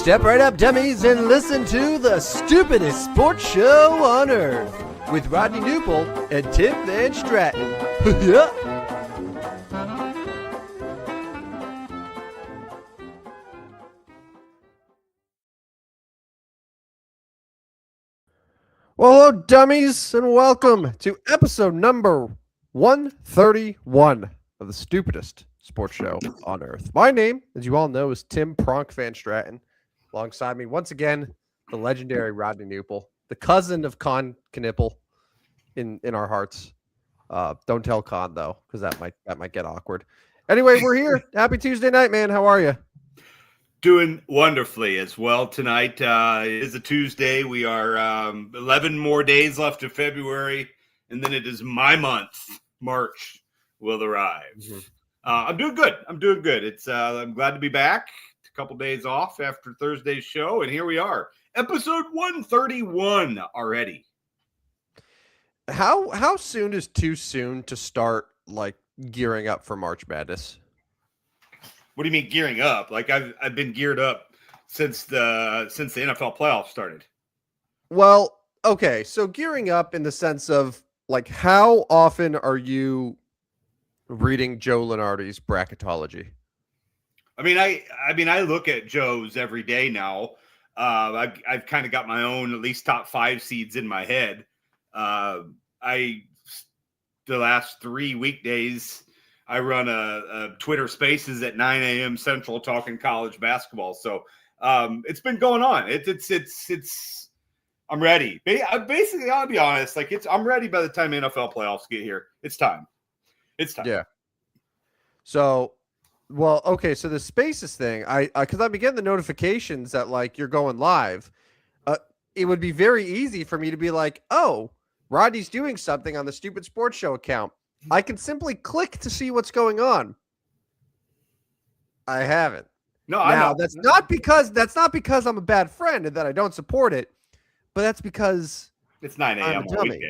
Step right up, dummies, and listen to the stupidest sports show on earth with Rodney Newpol and Tim Van Stratton. Well, hello, dummies, and welcome to episode number 131 of the stupidest sports show on earth. My name, as you all know, is Tim Pronk Van Stratton. Alongside me, once again, the legendary Rodney Newpol, the cousin of Con Knipple in our hearts. Don't tell Con, though, because that might get awkward. Anyway, we're here. Happy Tuesday night, man. How are you? Doing wonderfully as well tonight. It is a Tuesday. We are 11 more days left of February, and then it is my month. March will arrive. Mm-hmm. I'm doing good. It's I'm glad to be back. A couple days off after Thursday's show, and here we are. Episode 131 already. How soon is too soon to start like gearing up for March Madness? What do you mean gearing up? Like I've been geared up since the NFL playoffs started. Well, okay, so gearing up in the sense of like how often are you reading Joe Lunardi's bracketology? I mean, I look at Joe's every day now. I've kind of got my own at least top 5 seeds in my head. The last 3 weekdays, I run a Twitter Spaces at 9 a.m. Central talking college basketball. So it's been going on. It's I'm ready. Basically, I'll be honest. Like I'm ready by the time NFL playoffs get here. It's time. Yeah. So. Well, okay, so the Spaces thing, because I've been getting the notifications that like you're going live. It would be very easy for me to be like, oh, Rodney's doing something on the Stupid Sports Show account. I can simply click to see what's going on. I haven't. No, I know. That's not because I'm a bad friend and that I don't support it, but that's because it's 9 a.m. I'm a dummy.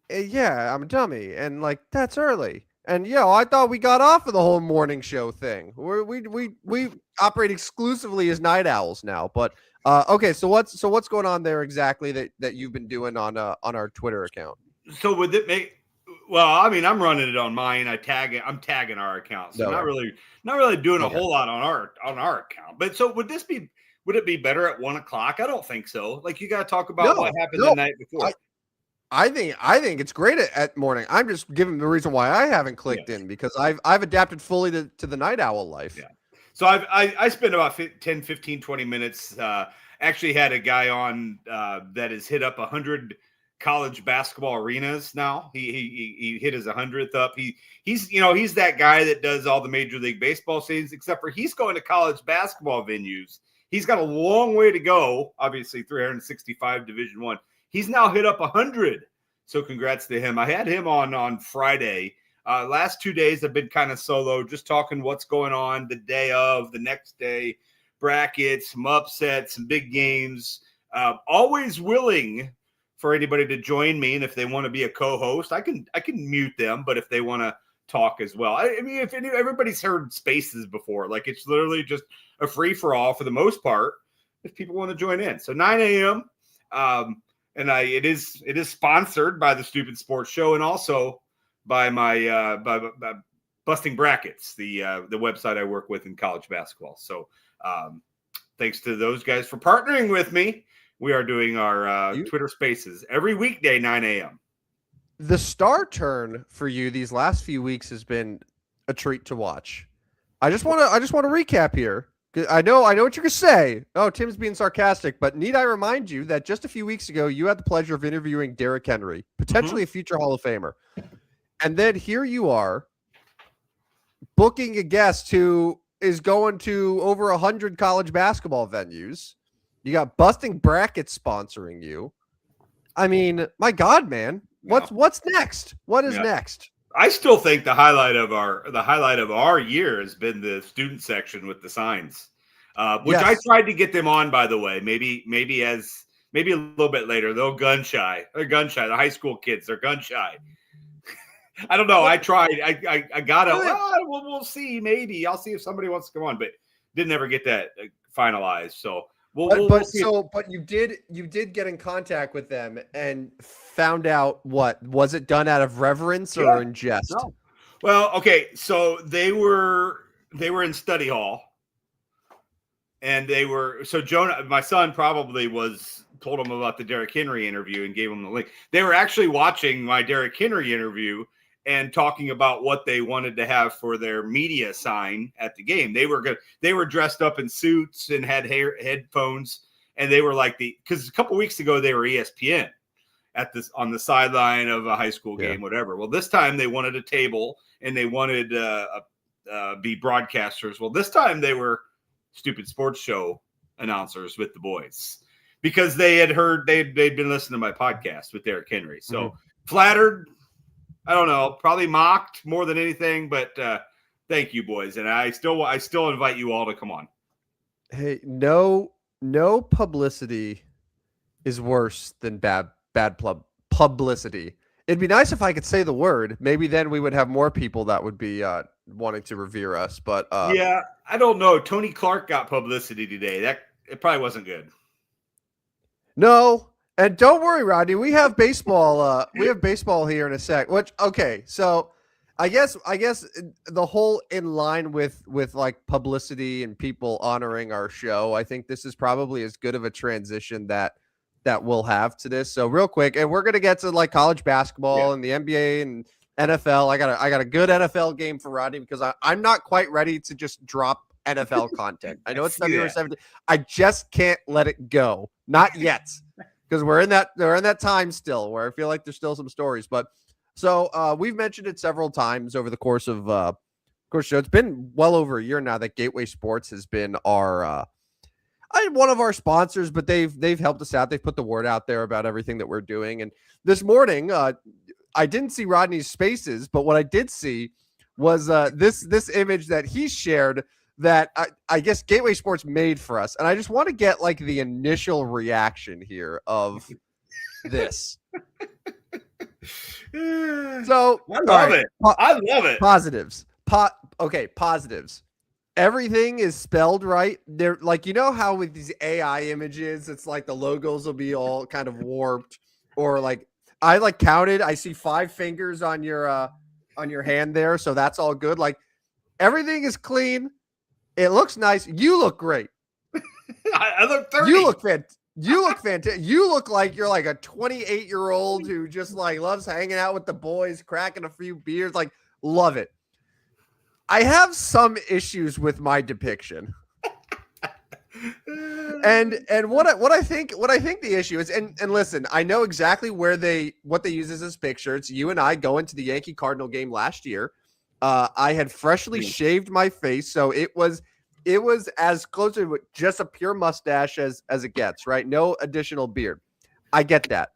Yeah, I'm a dummy, and like that's early. And I thought we got off of the whole morning show thing. We operate exclusively as night owls now. But okay, so what's going on there exactly that you've been doing on our Twitter account? So would it make? Well, I mean, I'm running it on mine. I'm tagging our account, so not really doing a whole lot on our account. But so would it be better at 1:00? I don't think so. Like you got to talk about what happened the night before. I think it's great at morning. I'm just giving the reason why I haven't clicked in because I've adapted fully to the night owl life. Yeah. So I spent about 10, 15, 20 minutes. Actually had a guy on that has hit up 100 college basketball arenas now. He hit his 100th up. He's that guy that does all the Major League Baseball scenes, except for he's going to college basketball venues. He's got a long way to go. Obviously, 365 Division I. He's now hit up 100. So congrats to him. I had him on Friday. Last 2 days have been kind of solo, just talking what's going on the day of, the next day, brackets, some upsets, some big games. Always willing for anybody to join me. And if they want to be a co-host, I can mute them. But if they want to talk as well, I mean, everybody's heard Spaces before, like it's literally just a free for all for the most part. If people want to join in, so 9 a.m. And it is sponsored by the Stupid Sports Show and also by my by Busting Brackets, the website I work with in college basketball. So thanks to those guys for partnering with me. We are doing our Twitter Spaces every weekday, 9 a.m. The star turn for you these last few weeks has been a treat to watch. I just want to recap here. I know what you're going to say. Oh, Tim's being sarcastic, but need I remind you that just a few weeks ago, you had the pleasure of interviewing Derrick Henry, potentially a future Hall of Famer. And then here you are booking a guest who is going to over 100 college basketball venues. You got Busting Brackets sponsoring you. I mean, my God, man, what's next? What is next? I still think the highlight of our year has been the student section with the signs, which I tried to get them on, by the way. Maybe a little bit later. They're gun shy. The high school kids, they're gun shy. I don't know. I tried. I got to. We'll see. Maybe I'll see if somebody wants to come on, but didn't ever get that finalized. So But you did get in contact with them and found out what was it done out of reverence or in jest? No. Well, okay, so they were in study hall, and Jonah, my son, probably told him about the Derrick Henry interview and gave him the link. They were actually watching my Derrick Henry interview and talking about what they wanted to have for their media sign at the game. They were dressed up in suits and had headphones, and they were like because a couple weeks ago they were ESPN on the sideline of a high school game, whatever. Well, this time they wanted a table and they wanted be broadcasters. Well, this time they were Stupid Sports Show announcers with the boys because they had heard they'd been listening to my podcast with Derrick Henry. So flattered, I don't know, probably mocked more than anything, but thank you, boys. And I still invite you all to come on. Hey, no publicity is worse than bad publicity. It'd be nice if I could say the word. Maybe then we would have more people that would be wanting to revere us. But yeah, I don't know. Tony Clark got publicity today. It probably wasn't good. No, and don't worry, Rodney. We have baseball. We have baseball here in a sec. So I guess the whole in line with like publicity and people honoring our show. I think this is probably as good of a transition that we'll have to this. So real quick, and we're gonna get to like college basketball and the NBA and NFL. I got a good NFL game for Rodney because I'm not quite ready to just drop NFL content. I know it's February 17th. I just can't let it go. Not yet. Because we're in that time still where I feel like there's still some stories. But so we've mentioned it several times over the course of show. It's been well over a year now that Gateway Sports has been our one of our sponsors, but they've helped us out. They've put the word out there about everything that we're doing. And this morning, I didn't see Rodney's spaces, but what I did see was this image that he shared that I guess Gateway Sports made for us. And I just want to get like the initial reaction here of this. So I love it. I love it. Positives. Positives. Everything is spelled right. They're like, you know how with these AI images, it's like the logos will be all kind of warped, or like I like counted. I see 5 fingers on your hand there, so that's all good. Like everything is clean. It looks nice. You look great. I look 30. You look fantastic. You look like you're like a 28-year-old who just like loves hanging out with the boys, cracking a few beers. Like, love it. I have some issues with my depiction. and what I think the issue is, and listen, I know exactly what they use as this picture. It's you and I going to the Yankee Cardinal game last year. I had freshly shaved my face, so it was as close to just a pure mustache as it gets, right? No additional beard. I get that.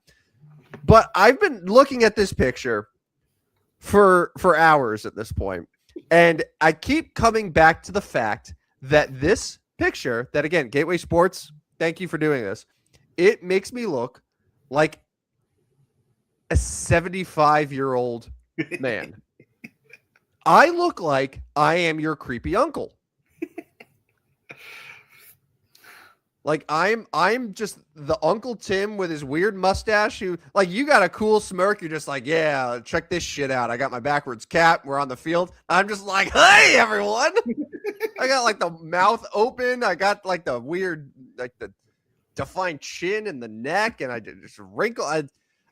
But I've been looking at this picture for hours at this point, and I keep coming back to the fact that this picture, that again, Gateway Sports, thank you for doing this. It makes me look like a 75-year-old man. I look like I am your creepy uncle. Like I'm just the Uncle Tim with his weird mustache who, like, you got a cool smirk. You're just like, yeah, check this shit out. I got my backwards cap. We're on the field. I'm just like, hey, everyone. I got like the mouth open. I got like the weird, like the defined chin and the neck. And I did just wrinkle. I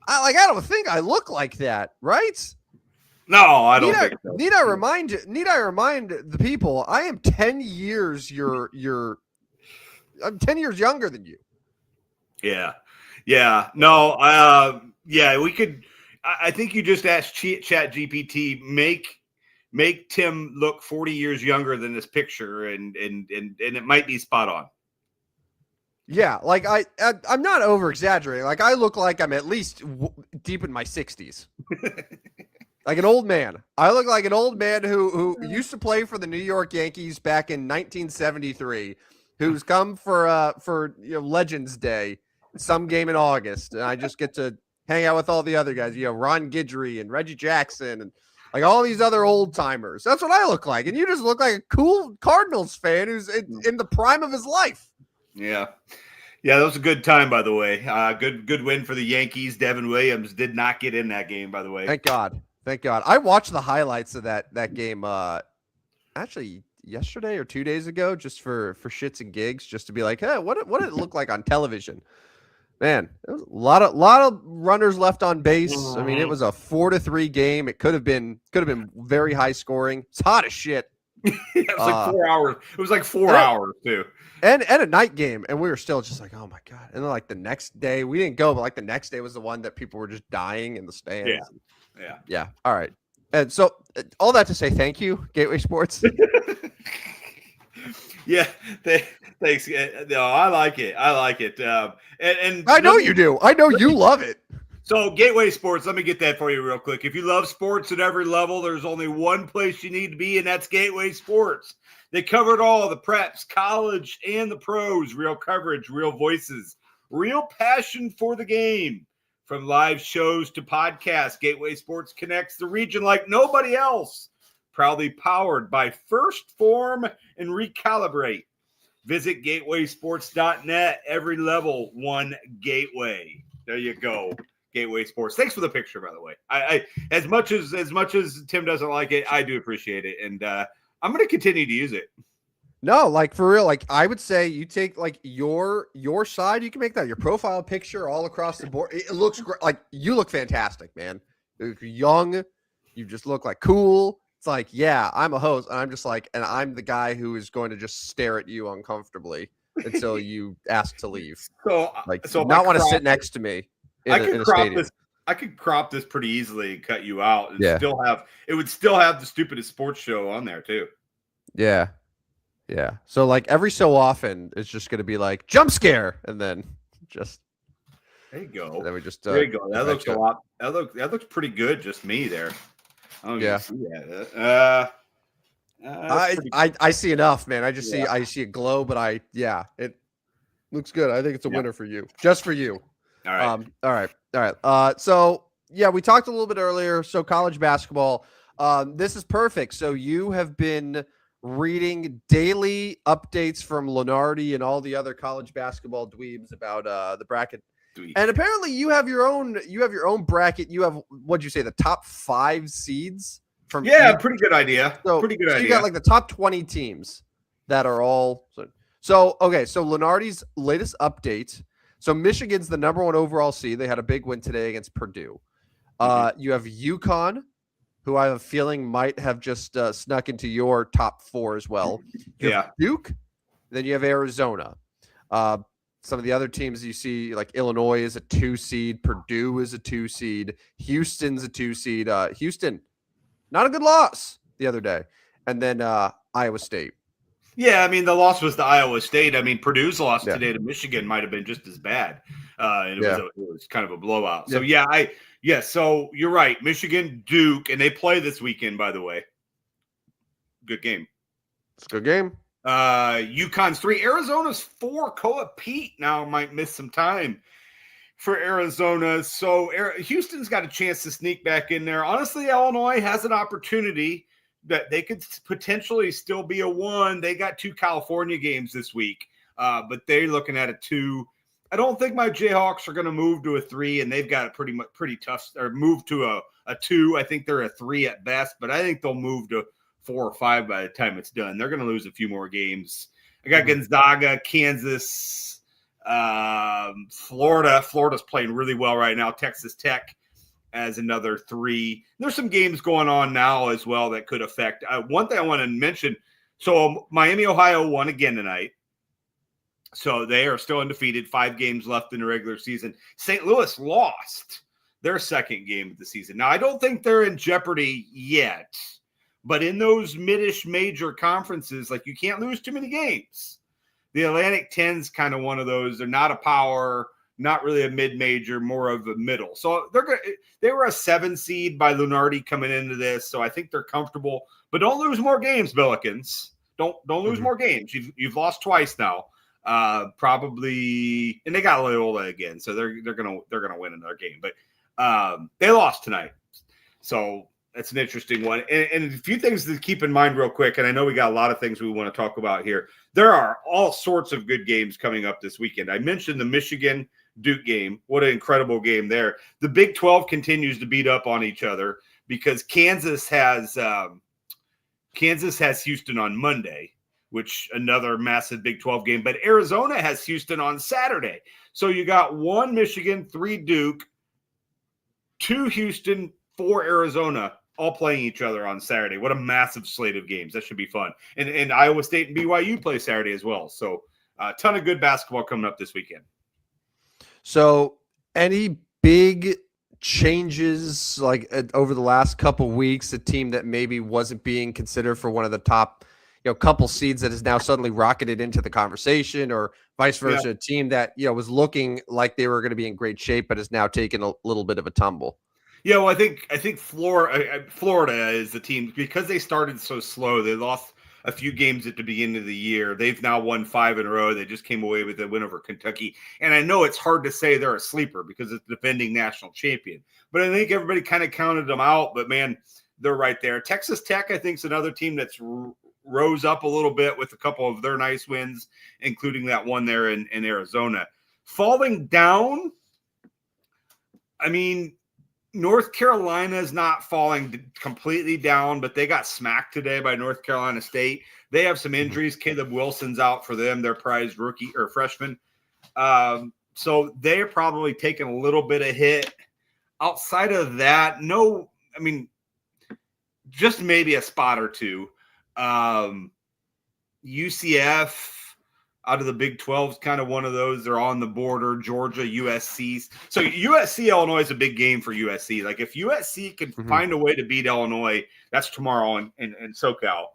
don't think I look like that. Right? No, I don't think so. Need I remind the people, I am 10 years I'm 10 years younger than you. Yeah. Yeah. No, we could, I think you just asked Chat GPT, make Tim look 40 years younger than this picture. And it might be spot on. Yeah. Like I'm not over exaggerating. Like I look like I'm at least deep in my 60s. Like an old man. I look like an old man who used to play for the New York Yankees back in 1973. Who's come for Legends Day, some game in August, and I just get to hang out with all the other guys, Ron Guidry and Reggie Jackson and like all these other old timers. That's what I look like, and you just look like a cool Cardinals fan who's in the prime of his life. Yeah. Yeah, that was a good time, by the way. Good win for the Yankees. Devin Williams did not get in that game, by the way. Thank God. Thank God. I watched the highlights of that game actually yesterday or 2 days ago, just for shits and gigs, just to be like, hey, what did it look like on television? Man, there was a lot of runners left on base. I mean, it was a 4-3 game. It could have been very high scoring. It's hot as shit. It was like 4 hours. It was like 4 hours too. And a night game, and we were still just like, oh my God. And then like the next day, we didn't go, but like the next day was the one that people were just dying in the stands. Yeah. All right. And so all that to say, thank you, Gateway Sports. Yeah, thanks. No, I like it. And I know you do. I know you love it. So Gateway Sports, let me get that for you real quick. If you love sports at every level, there's only one place you need to be, and that's Gateway Sports. They covered all the preps, college, and the pros. Real coverage, real voices, real passion for the game. From live shows to podcasts, Gateway Sports connects the region like nobody else. Proudly powered by First Form and Recalibrate. Visit gatewaysports.net. Every level, one gateway. There you go. Gateway Sports. Thanks for the picture, by the way. I as much as Tim doesn't like it, I do appreciate it, and I'm going to continue to use it. No, like for real. Like I would say, you take like your side. You can make that your profile picture all across the board. It looks great. Like you look fantastic, man. You're young. You just look like cool. It's like, yeah, I'm a host, and I'm just like, and I'm the guy who is going to just stare at you uncomfortably until you ask to leave. So not want to sit next to me. I could crop this pretty easily and cut you out, and it would still have the Stupidest Sports Show on there too. Yeah. So like every so often, it's just going to be like jump scare, and then just there you go. Then we just there you go. That looks a lot. That looks pretty good. Just me there. Oh yeah. See that. I see enough, man. I see a glow, but it looks good. I think it's a winner for you, just for you. All right. So yeah, we talked a little bit earlier. So college basketball, this is perfect. So you have been reading daily updates from Lenardi and all the other college basketball dweebs about the bracket. And apparently you have your own bracket. You have, what'd you say, the top 5 seeds from pretty good idea. So you got like the top 20 teams that are all so okay. So Lenardi's latest update. So Michigan's the number 1 overall seed. They had a big win today against Purdue. You have UConn, who I have a feeling might have just snuck into your top 4 as well. You have Duke. Then you have Arizona. Some of the other teams you see, like Illinois is a 2 seed. Purdue is a 2 seed. Houston's a 2 seed. Houston, not a good loss the other day. And then Iowa State. Yeah, I mean, the loss was to Iowa State. I mean, Purdue's loss today to Michigan might have been just as bad. It was kind of a blowout. So, so you're right. Michigan, Duke, and they play this weekend, by the way. Good game. It's a good game. UConn's 3. Arizona's 4. Koa Pete now might miss some time for Arizona. So Houston's got a chance to sneak back in there. Honestly, Illinois has an opportunity that they could potentially still be a 1. They got 2 California games this week, but they're looking at a 2. I don't think my Jayhawks are going to move to a 3, and they've got a pretty tough or move to a 2. I think they're a 3 at best, but I think they'll move to 4 or 5 by the time it's done. They're going to lose a few more games. I got Gonzaga, Kansas, Florida. Florida's playing really well right now. Texas Tech as another 3. There's some games going on now as well that could affect. One thing I want to mention, so Miami, Ohio won again tonight. So they are still undefeated, 5 games left in the regular season. St. Louis lost their 2nd game of the season. Now, I don't think they're in jeopardy yet, but in those mid-ish major conferences, like you can't lose too many games. The Atlantic 10's kind of one of those. They're not a power, not really a mid-major, more of a middle. So they were a 7 seed by Lunardi coming into this, so I think they're comfortable. But don't lose more games, Billikens. Don't lose more games. You've lost twice now. Probably, and they got Loyola again, so they're gonna win another game. But they lost tonight, so That's an interesting one. And a few things to keep in mind real quick, and I know we got a lot of things we want to talk about here. There are all sorts of good games coming up this weekend. I mentioned the Michigan Duke game. What an incredible game there. The Big 12 continues to beat up on each other because Kansas has Houston on Monday, which another massive Big 12 game. But Arizona has Houston on Saturday. So you got 1 Michigan, 3 Duke, 2 Houston, 4 Arizona, all playing each other on Saturday. What a massive slate of games. That should be fun. And Iowa State and BYU play Saturday as well. So a ton of good basketball coming up this weekend. So any big changes like over the last couple weeks, a team that maybe wasn't being considered for one of the top, couple seeds that has now suddenly rocketed into the conversation, or vice versa, a team that, was looking like they were going to be in great shape, but has now taken a little bit of a tumble? Yeah, well, I think Florida is the team, because they started so slow. They lost a few games at the beginning of the year. They've now won 5 in a row. They just came away with a win over Kentucky. And I know it's hard to say they're a sleeper because it's the defending national champion. But I think everybody kind of counted them out. But, man, they're right there. Texas Tech, I think, is another team that's rose up a little bit with a couple of their nice wins, including that one there in Arizona. Falling down, I mean, North Carolina is not falling completely down, but they got smacked today by North Carolina State. They have some injuries. Caleb Wilson's out for them, their prized rookie or freshman. So they're probably taking a little bit of hit. Outside of that, no, I mean, just maybe a spot or two. UCF out of the Big 12 is kind of one of those. They're on the border. Georgia, USC. So USC, Illinois is a big game for USC. Like if USC can find a way to beat Illinois, that's tomorrow in SoCal.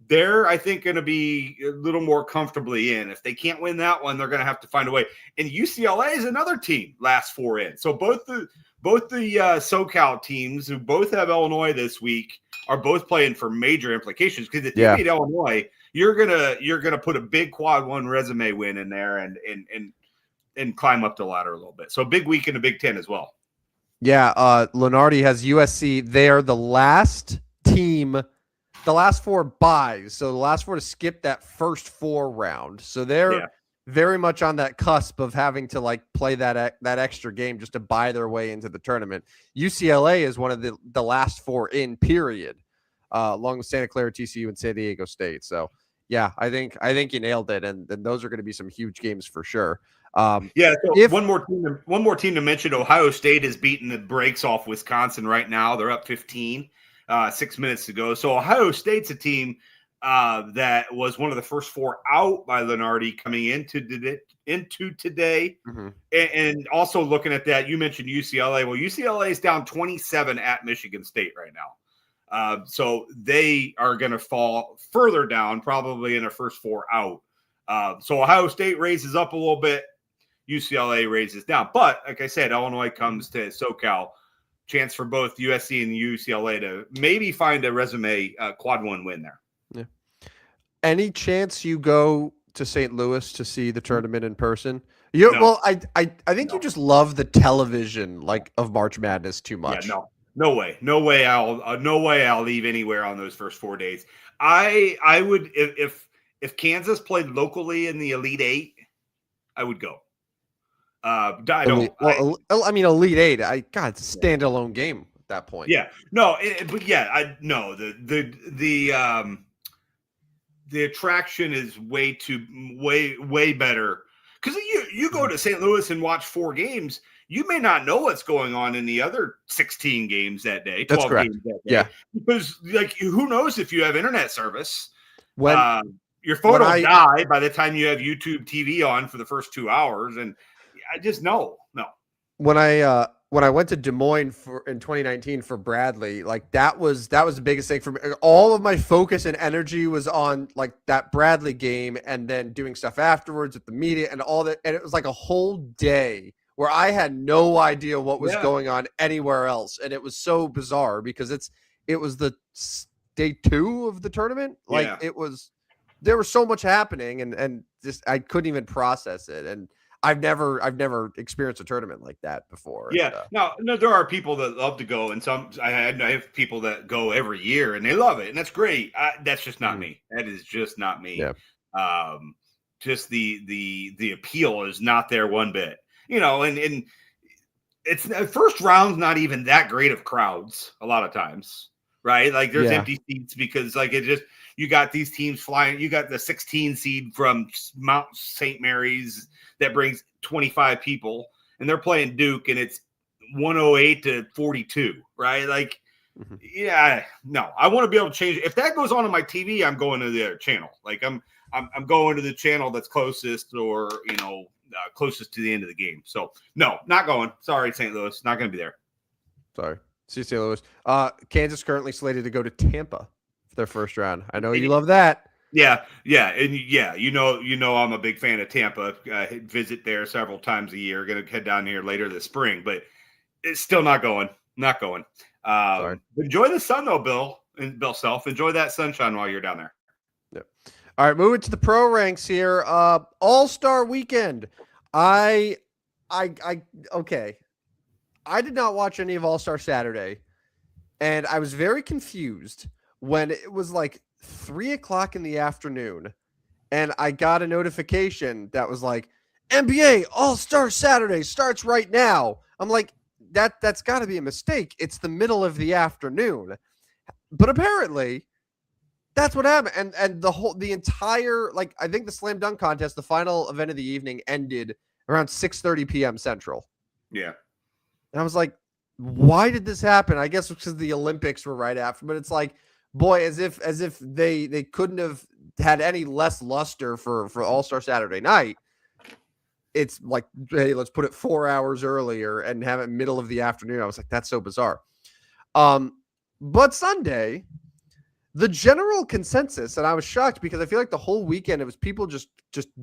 They're, I think, going to be a little more comfortably in. If they can't win that one, they're going to have to find a way. And UCLA is another team, last 4 in. So both the SoCal teams, who both have Illinois this week, are both playing for major implications. Because if you beat Illinois, you're gonna put a big quad 1 resume win in there and climb up the ladder a little bit. So big week in the Big 10 as well. Yeah, Lenardi has USC. They are the last team, the last 4 buys. So the last 4 to skip that first 4 round. So they're very much on that cusp of having to play that extra game just to buy their way into the tournament. UCLA is one of the last 4 in, period, along with Santa Clara, TCU, and San Diego State. So yeah, I think you nailed it, and those are going to be some huge games for sure. So one more team to mention. Ohio State has beaten the brakes off Wisconsin right now. They're up 15, 6 minutes to go. So Ohio State's a team that was one of the first 4 out by Lenardi coming into today. And also looking at that, you mentioned UCLA. Well, UCLA is down 27 at Michigan State right now. So they are going to fall further down, probably in their first 4 out. So Ohio State raises up a little bit. UCLA raises down. But like I said, Illinois comes to SoCal. Chance for both USC and UCLA to maybe find a resume quad 1 win there. Yeah. Any chance you go to St. Louis to see the tournament in person? No. Well, I think you just love the television of March Madness too much. Yeah, no way I'll leave anywhere on those first 4 days. I would, if Kansas played locally in the Elite 8, I would go. Elite 8. It's a standalone game at that point. Yeah, no, the attraction is way better, because you go to St. Louis and watch 4 games. You may not know what's going on in the other 16 games that day, 12 That's correct. games that day. Yeah. Because, who knows if you have internet service. Your phone will die by the time you have YouTube TV on for the first 2 hours. And I just no. When I went to Des Moines in 2019 for Bradley, that was the biggest thing for me. All of my focus and energy was on that Bradley game, and then doing stuff afterwards with the media and all that. And it was a whole day where I had no idea what was going on anywhere else. And it was so bizarre because it was the day 2 of the tournament. There was so much happening, and just I couldn't even process it. And I've never experienced a tournament like that before. Yeah. No, there are people that love to go, and I have people that go every year and they love it, and that's great. That's just not me. That is just not me. Yeah. Just the appeal is not there one bit. And it's first round's not even that great of crowds a lot of times, right? Like there's empty seats because like it just you got these teams flying. You got the 16 seed from Mount St. Mary's that brings 25 people, and they're playing Duke, and it's 108 to 42, right? Like, no, I want to be able to change it. If that goes on my TV, I'm going to the other channel. Like I'm going to the channel that's closest, or closest to the end of the game. So no, not going. Sorry, St. Louis, not going to be there. Sorry, see St. Louis. Kansas currently slated to go to Tampa for their first round. I know you love that. Yeah, and I'm a big fan of Tampa. Visit there several times a year. Going to head down here later this spring, but it's still not going. Not going. Enjoy the sun though, Bill Self. Enjoy that sunshine while you're down there. Yep. All right, moving to the pro ranks here. All-Star Weekend. Okay. I did not watch any of All-Star Saturday, and I was very confused when it was like 3:00 in the afternoon, and I got a notification that was like, NBA All-Star Saturday starts right now. I'm like, that's got to be a mistake. It's the middle of the afternoon. But apparently that's what happened. And the entire, like, I think the slam dunk contest, the final event of the evening, ended around 6:30 p.m. Central. Yeah. And I was like, why did this happen? I guess because the Olympics were right after, but it's like, boy, as if they couldn't have had any less luster for All-Star Saturday night. It's like, hey, let's put it 4 hours earlier and have it middle of the afternoon. I was like, that's so bizarre. But Sunday, the general consensus, and I was shocked because I feel like the whole weekend it was people just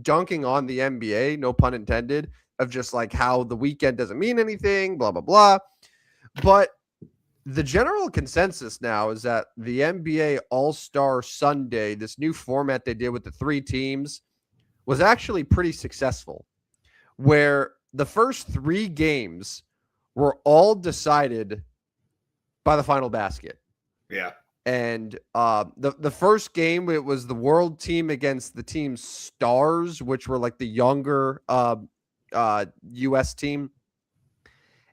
dunking on the NBA, no pun intended, of just like how the weekend doesn't mean anything, blah, blah, blah. But the general consensus now is that the NBA All-Star Sunday, this new format they did with the 3 teams, was actually pretty successful, where the first 3 games were all decided by the final basket. Yeah. And the first game, it was the world team against the team Stars, which were like the younger U.S. team.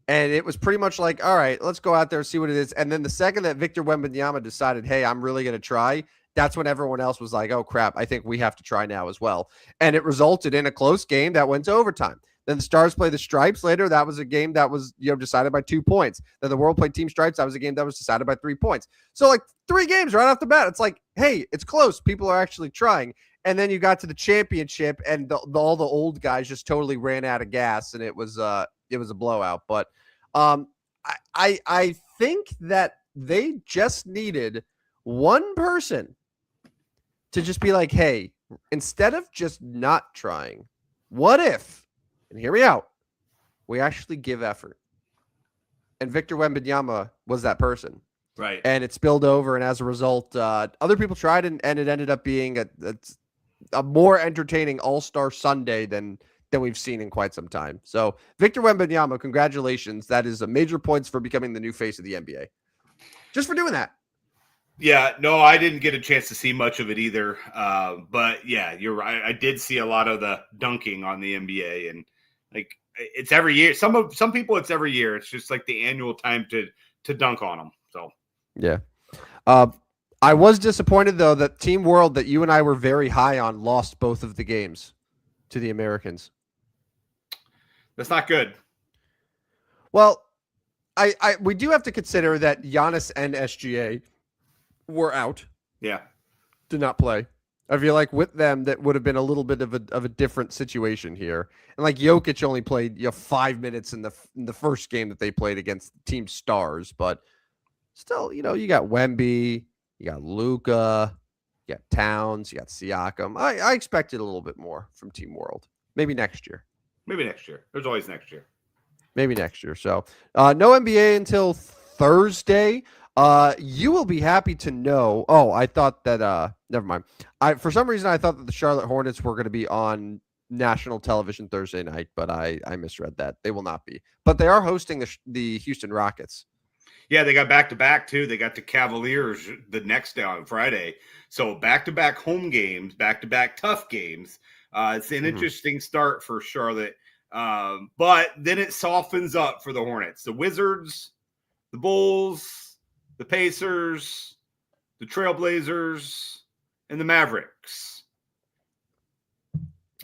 And it was pretty much like, all right, let's go out there and see what it is. And then the second that Victor Wembanyama decided, hey, I'm really going to try, that's when everyone else was like, oh, crap, I think we have to try now as well. And it resulted in a close game that went to overtime. Then the Stars play the Stripes later. That was a game that was decided by 2 points. Then the World played Team Stripes. That was a game that was decided by 3 points. So like 3 games right off the bat. It's like, hey, it's close. People are actually trying. And then you got to the championship, and all the old guys just totally ran out of gas, and it was a blowout. But I think that they just needed one person to just be like, hey, instead of just not trying, what if, and hear me out, we actually give effort? And Victor Wembanyama was that person. Right. And it spilled over, and as a result, other people tried, and it ended up being a more entertaining All-Star Sunday than we've seen in quite some time. So Victor Wembanyama, congratulations. That is a major points for becoming the new face of the NBA. Just for doing that. Yeah, no, I didn't get a chance to see much of it either. But yeah, you're right. I did see a lot of the dunking on the NBA, and like it's every year. Some people it's every year. It's just like the annual time to dunk on them. So yeah. I was disappointed though that Team World that you and I were very high on lost both of the games to the Americans. That's not good. Well, we do have to consider that Giannis and SGA were out. Yeah. Did not play. I feel like with them, that would have been a little bit of a different situation here. And like Jokic only played 5 minutes in the first game that they played against Team Stars, but still, you got Wemby, you got Luka, you got Towns, you got Siakam. I expected a little bit more from Team World. Maybe next year. There's always next year. Maybe next year. So no NBA until Thursday. You will be happy to know. Oh, I thought that never mind. For some reason I thought that the Charlotte Hornets were going to be on national television Thursday night, but I misread that. They will not be. But they are hosting the Houston Rockets. Yeah, they got back-to-back, too. They got the Cavaliers the next day on Friday. So back-to-back home games, back-to-back tough games. It's an interesting start for Charlotte. But then it softens up for the Hornets. The Wizards, the Bulls, the Pacers, the Trailblazers, and the Mavericks.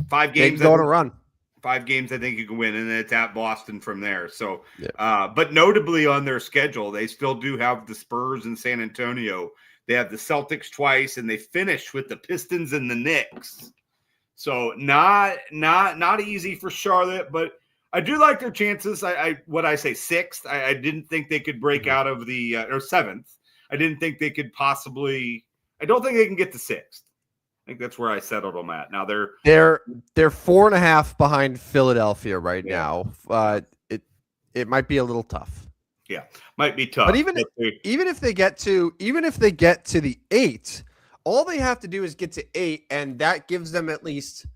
5 games. They can go on a run. 5 games I think you can win, and then it's at Boston from there. So, but notably on their schedule, they still do have the Spurs and San Antonio. They have the Celtics twice, and they finish with the Pistons and the Knicks. So not easy for Charlotte, but I do like their chances. I say 6th. I didn't think they could break out of the or 7th. I didn't think they could possibly. I don't think they can get to 6th. I think that's where I settled them at. Now they're 4.5 behind Philadelphia right now. It might be a little tough. Yeah, might be tough. But even if they get to the 8, all they have to do is get to 8, and that gives them at least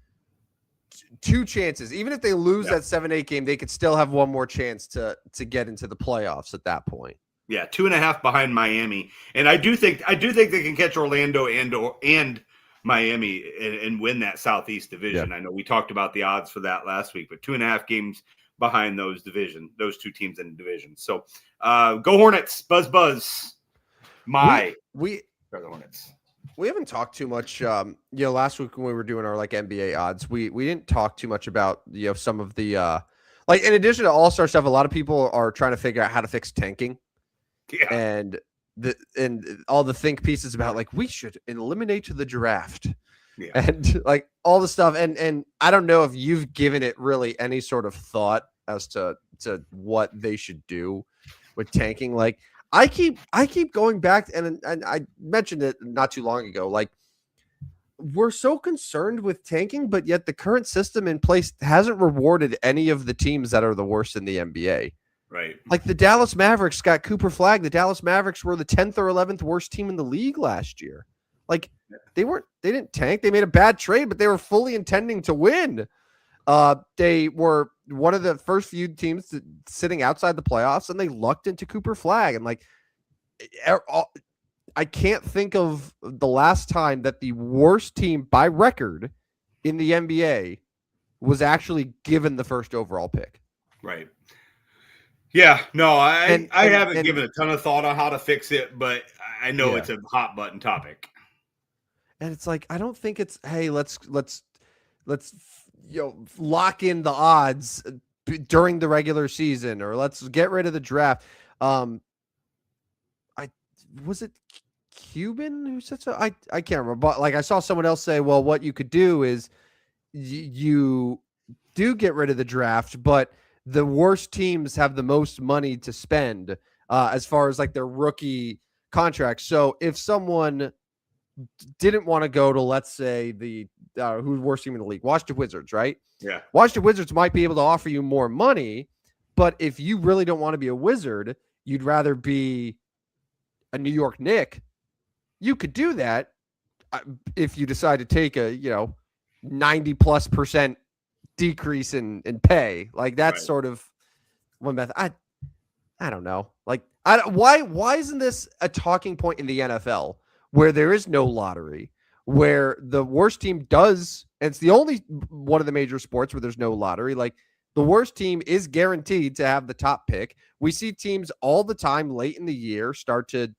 2 chances. Even if they lose that 7-8 game, they could still have one more chance to get into the playoffs at that point. Yeah, 2.5 behind Miami, and I do think they can catch Orlando and Miami and win that Southeast division. Yeah. I know we talked about the odds for that last week, but 2.5 games behind those 2 teams in the division. So go Hornets, buzz. We are the Hornets. We haven't talked too much. Last week when we were doing our NBA odds, we didn't talk too much about some of the in addition to All-Star stuff. A lot of people are trying to figure out how to fix tanking, and all the think pieces about we should eliminate the draft, and all the stuff. And I don't know if you've given it really any sort of thought as to what they should do with tanking. I keep going back and I mentioned it not too long ago. We're so concerned with tanking, but yet the current system in place hasn't rewarded any of the teams that are the worst in the NBA. Right. The Dallas Mavericks got Cooper Flag. The Dallas Mavericks were the 10th or 11th worst team in the league last year. They didn't tank. They made a bad trade, but they were fully intending to win. They were one of the first few teams sitting outside the playoffs, and they lucked into Cooper Flag. And I can't think of the last time that the worst team by record in the NBA was actually given the first overall pick. Right. Yeah, no, I haven't given a ton of thought on how to fix it, but I know it's a hot button topic. And it's I don't think it's, hey, let's lock in the odds during the regular season, or let's get rid of the draft. Was it Cuban who said so? I can't remember, but I saw someone else say, well, what you could do is you do get rid of the draft, but the worst teams have the most money to spend as far as their rookie contracts. So if someone didn't want to go to, let's say, the who's worst team in the league, Washington Wizards, right? Yeah. Washington Wizards might be able to offer you more money, but if you really don't want to be a Wizard, you'd rather be a New York Knick, you could do that if you decide to take a 90+% decrease in pay. That's right. Sort of one method. I don't know. Why isn't this a talking point in the NFL where there is no lottery, where the worst team does, and it's the only one of the major sports where there's no lottery. The worst team is guaranteed to have the top pick. We see teams all the time late in the year start to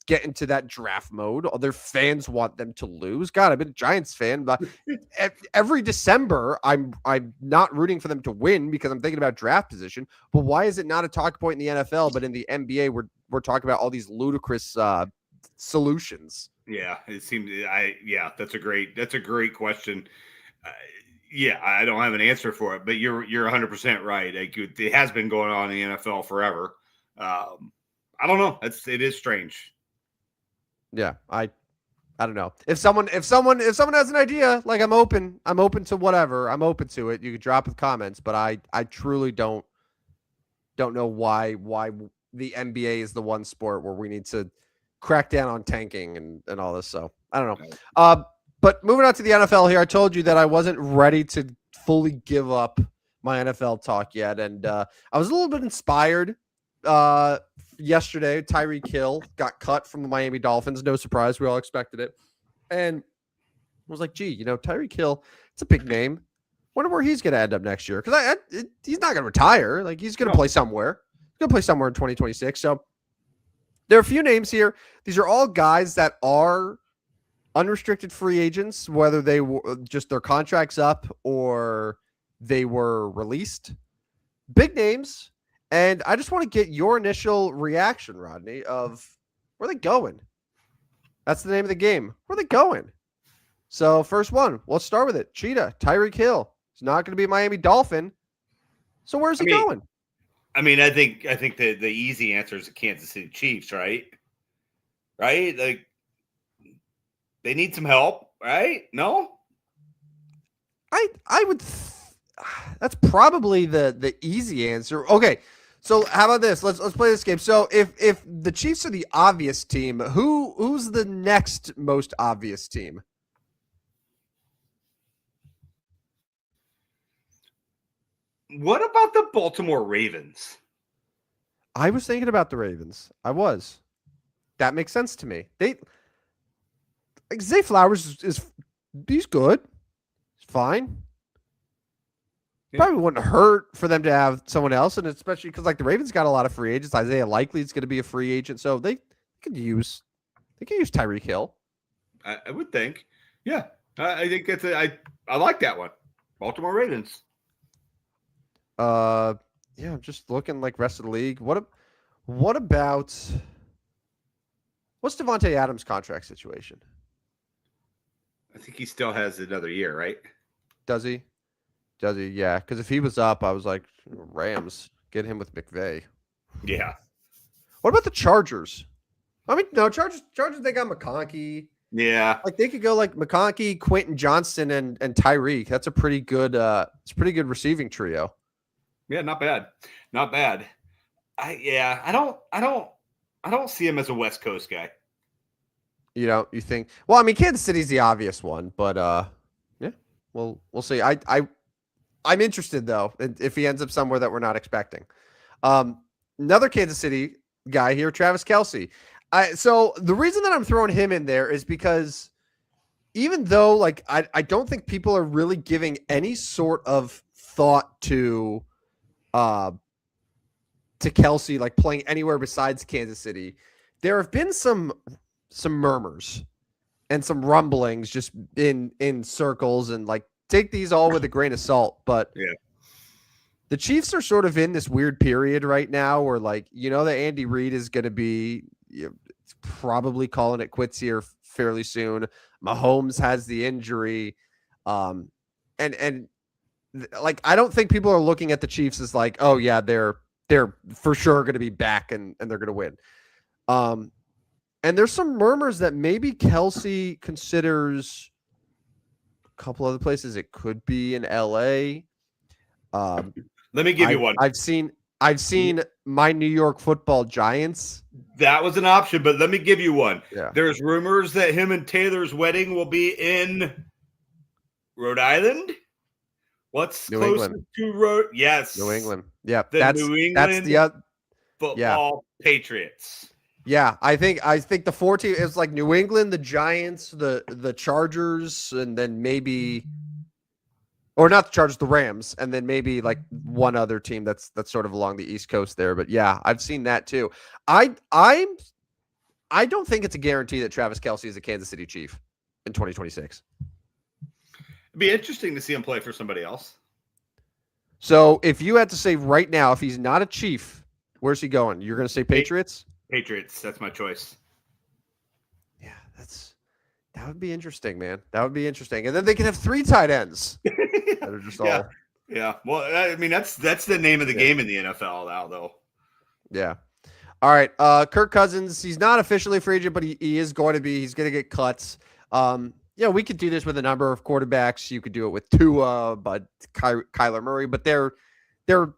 get into that draft mode. Other fans want them to lose. God, I've been a Giants fan, but every December I'm not rooting for them to win because I'm thinking about draft position. But why is it not a talk point in the NFL, but in the NBA we're talking about all these ludicrous solutions? Yeah, it seems. That's a great question. I don't have an answer for it, but you're 100% right. It has been going on in the NFL forever. I don't know. It is strange. Yeah, I don't know. If someone has an idea, I'm open to whatever. I'm open to it. You can drop with comments, but I truly don't know why the NBA is the one sport where we need to crack down on tanking and all this. So I don't know. But moving on to the NFL here, I told you that I wasn't ready to fully give up my NFL talk yet. And I was a little bit inspired yesterday. Tyreek Hill got cut from the Miami Dolphins. No surprise. We all expected it. And I was like, gee, Tyreek Hill, it's a big name. Wonder where he's going to end up next year. Because he's not going to retire. Like, he's going to play somewhere. He's going to play somewhere in 2026. So there are a few names here. These are all guys that are unrestricted free agents, whether they were just their contracts up or they were released. Big names. And I just want to get your initial reaction, Rodney, of where are they going? That's the name of the game. Where are they going? So first one, let's start with it. Cheetah, Tyreek Hill. He's not going to be a Miami Dolphin. So where's he going? I think the easy answer is the Kansas City Chiefs, right? Right? Like, they need some help, right? No? I would that's probably the easy answer. Okay. So how about this? Let's play this game. So if the Chiefs are the obvious team, who's the next most obvious team? What about the Baltimore Ravens? I was thinking about the Ravens. That makes sense to me. Zay Flowers he's good. He's fine. Yeah. Probably wouldn't hurt for them to have someone else, and especially because the Ravens got a lot of free agents. Isaiah Likely is going to be a free agent, so they could use Tyreek Hill. I would think. Yeah. I think I like that one. Baltimore Ravens. Yeah, I'm just looking rest of the league. What about what's Devontae Adams' contract situation? I think he still has another year, right? Does he? Yeah, because if he was up, I was like, Rams, get him with McVay. Yeah. What about the Chargers? No, Chargers, they got McConkey. Yeah. They could go McConkey, Quentin Johnston, and Tyreek. That's a pretty good receiving trio. Yeah, not bad. Not bad. I don't see him as a West Coast guy. You think? Well, Kansas City's the obvious one, but yeah, we'll see. I'm interested though if he ends up somewhere that we're not expecting. Another Kansas City guy here, Travis Kelce. So the reason that I'm throwing him in there is because even though I don't think people are really giving any sort of thought to Kelce playing anywhere besides Kansas City, there have been some murmurs and some rumblings just in circles, and take these all with a grain of salt. But yeah, the Chiefs are sort of in this weird period right now where that Andy Reid is going to be probably calling it quits here fairly soon. Mahomes has the injury. And I don't think people are looking at the Chiefs as oh yeah, they're for sure going to be back and they're going to win. And there's some murmurs that maybe Kelce considers a couple other places. It could be in LA. Let me give you one. I've seen my New York Football Giants. That was an option, but let me give you one. Yeah. There's rumors that him and Taylor's wedding will be in Rhode Island. What's New closest England. to Rhode? Yes. New England. Yeah. That's the football yeah. Patriots. Yeah, I think the 4 team is New England, the Giants, the Chargers, and then maybe, or not the Chargers, the Rams, and then maybe one other team that's sort of along the East Coast there. But yeah, I've seen that too. I don't think it's a guarantee that Travis Kelce is a Kansas City Chief in 2026. It'd be interesting to see him play for somebody else. So if you had to say right now, if he's not a Chief, where's he going? You're going to say Patriots? Patriots. That's my choice. Yeah, that would be interesting, man. That would be interesting. And then they can have 3 tight ends that are just all. Yeah. Well, that's the name of the game in the NFL now, though. Yeah. All right. Kirk Cousins, he's not officially a free agent, but he is going to be. He's going to get cuts. We could do this with a number of quarterbacks. You could do it with Tua, but Kyler Murray, but they're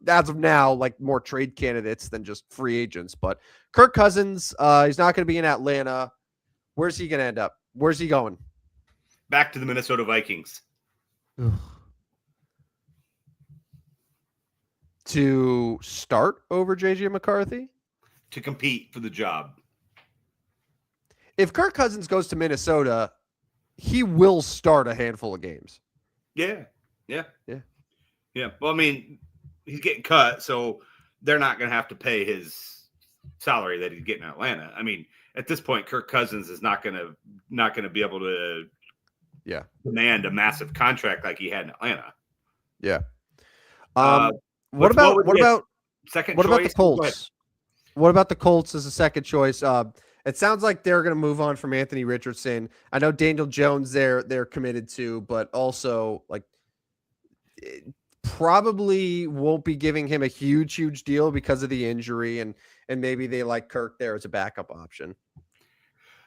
as of now more trade candidates than just free agents. But Kirk Cousins, he's not going to be in Atlanta. Where's he going to end up? Where's he going? back to the Minnesota Vikings. To start over JJ McCarthy? To compete for the job. If Kirk Cousins goes to Minnesota, he will start a handful of games. Yeah. Yeah. Well, I mean, he's getting cut, so they're not going to have to pay his salary that he's getting in Atlanta. I mean, at this point, Kirk Cousins is not going to be able to demand a massive contract like he had in Atlanta. Yeah. What about the Colts? What about the Colts as a second choice? It sounds like they're going to move on from Anthony Richardson. I know Daniel Jones they're committed to, but also like probably won't be giving him a huge deal because of the injury, and maybe they like Kirk there as a backup option.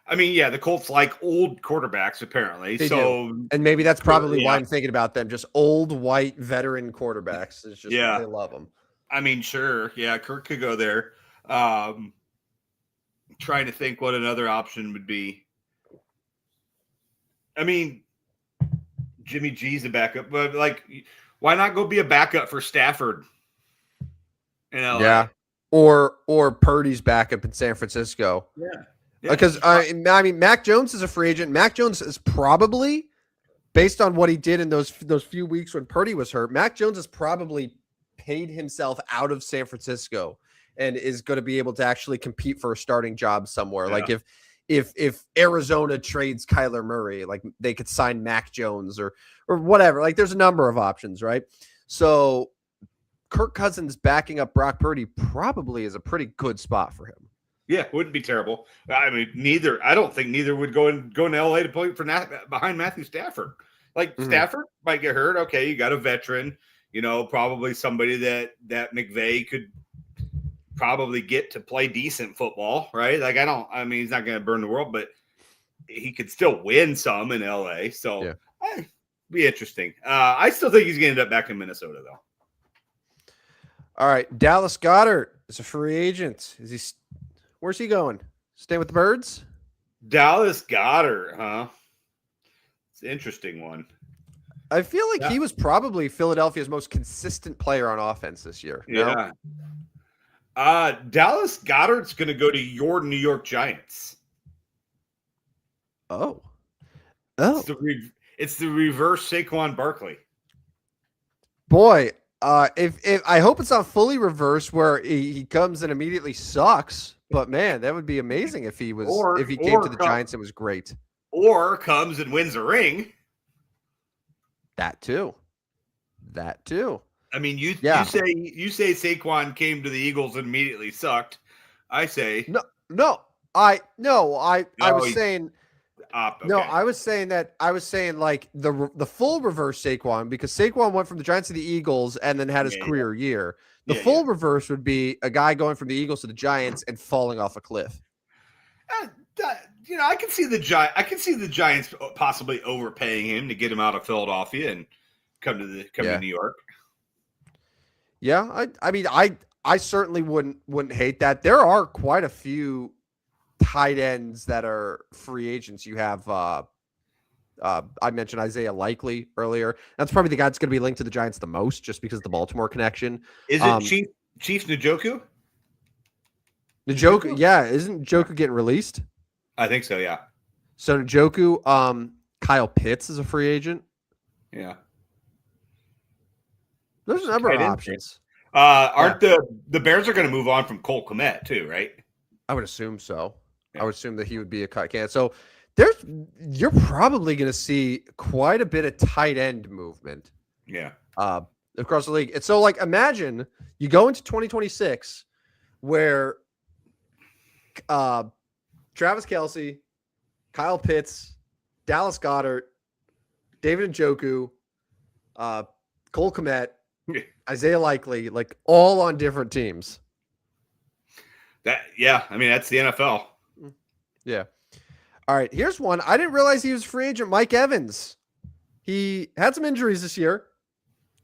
I mean, yeah, the Colts like old quarterbacks apparently. They do. And maybe that's probably why I'm thinking about them. Just old white veteran quarterbacks. It's just they love them. I mean, sure, yeah, Kirk could go there. Trying to think what another option would be. I mean, Jimmy G's a backup, but like, why not go be a backup for Stafford in LA? Yeah, or Purdy's backup in San Francisco. Yeah. Because I mean, Mac Jones is a free agent. Mac Jones is probably, based on what he did in those few weeks when Purdy was hurt, Mac Jones has probably paid himself out of San Francisco and is going to be able to actually compete for a starting job somewhere. Yeah. Like if Arizona trades Kyler Murray, like they could sign Mac Jones or whatever. Like there's a number of options, right? So Kirk Cousins backing up Brock Purdy probably is a pretty good spot for him. Yeah, wouldn't be terrible. I mean, I don't think neither would go in LA to play for behind Matthew Stafford. Like Stafford might get hurt. Okay, you got a veteran, probably somebody that McVay could probably get to play decent football, right? Like he's not going to burn the world, but he could still win some in LA. So be interesting. I still think he's going to end up back in Minnesota though. All right. Dallas Goedert is a free agent. Where's he going? Stay with the Birds? Dallas Goedert, huh? It's an interesting one. I feel like he was probably Philadelphia's most consistent player on offense this year. Yeah. Dallas Goedert's going to go to your New York Giants. Oh. It's the reverse Saquon Barkley. Boy, if I hope it's not fully reversed where he comes and immediately sucks. But man, that would be amazing if he came to the Giants and was great. Or comes and wins a ring. That too. I mean, you say Saquon came to the Eagles and immediately sucked. I say I was saying like the full reverse Saquon, because Saquon went from the Giants to the Eagles and then had his career year. The full reverse would be a guy going from the Eagles to the Giants and falling off a cliff. I can see the Giants possibly overpaying him to get him out of Philadelphia and come to New York. Yeah, I mean, I certainly wouldn't hate that. There are quite a few tight ends that are free agents. You have I mentioned Isaiah Likely earlier. That's probably the guy that's going to be linked to the Giants the most, just because of the Baltimore connection. Is it Chief Njoku? Njoku, yeah. Isn't Njoku getting released? I think so, yeah. So Njoku, Kyle Pitts is a free agent. Yeah. There's a number of options. The Bears are going to move on from Cole Kmet too, right? I would assume so. Yeah. I would assume that he would be a cut can. So you're probably going to see quite a bit of tight end movement. Yeah. Across the league. And so like imagine you go into 2026 where Travis Kelce, Kyle Pitts, Dallas Goedert, David Njoku, Cole Kmet, Isaiah Likely, like all on different teams. I mean, that's the NFL. Yeah. All right, here's one. I didn't realize he was a free agent. Mike Evans. He had some injuries this year,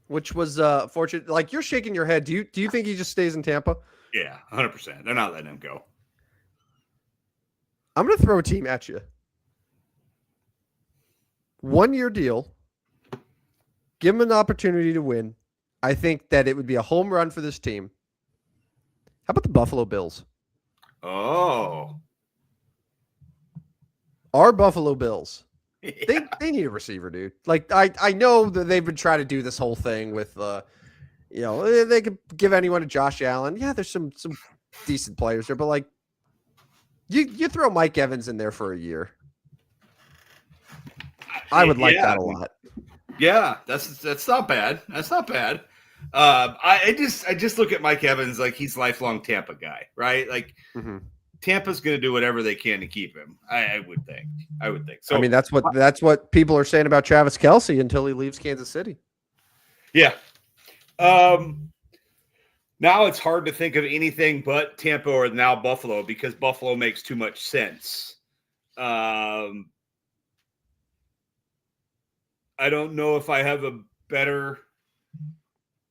which was fortunate. Like, you're shaking your head. Do you think he just stays in Tampa? Yeah, 100%. They're not letting him go. I'm going to throw a team at you. 1-year deal. Give him an opportunity to win. I think that it would be a home run for this team. How about the Buffalo Bills? Oh. Our Buffalo Bills. Yeah. They need a receiver, dude. Like I know that they've been trying to do this whole thing with they could give anyone to Josh Allen. Yeah, there's some decent players there, but like you throw Mike Evans in there for a year. I would like that a lot. Yeah, that's not bad. That's not bad. I just look at Mike Evans like he's lifelong Tampa guy, right? Like Tampa's going to do whatever they can to keep him. I would think. So I mean, that's what people are saying about Travis Kelce until he leaves Kansas City. Yeah. Now it's hard to think of anything but Tampa or now Buffalo because Buffalo makes too much sense. I don't know if I have a better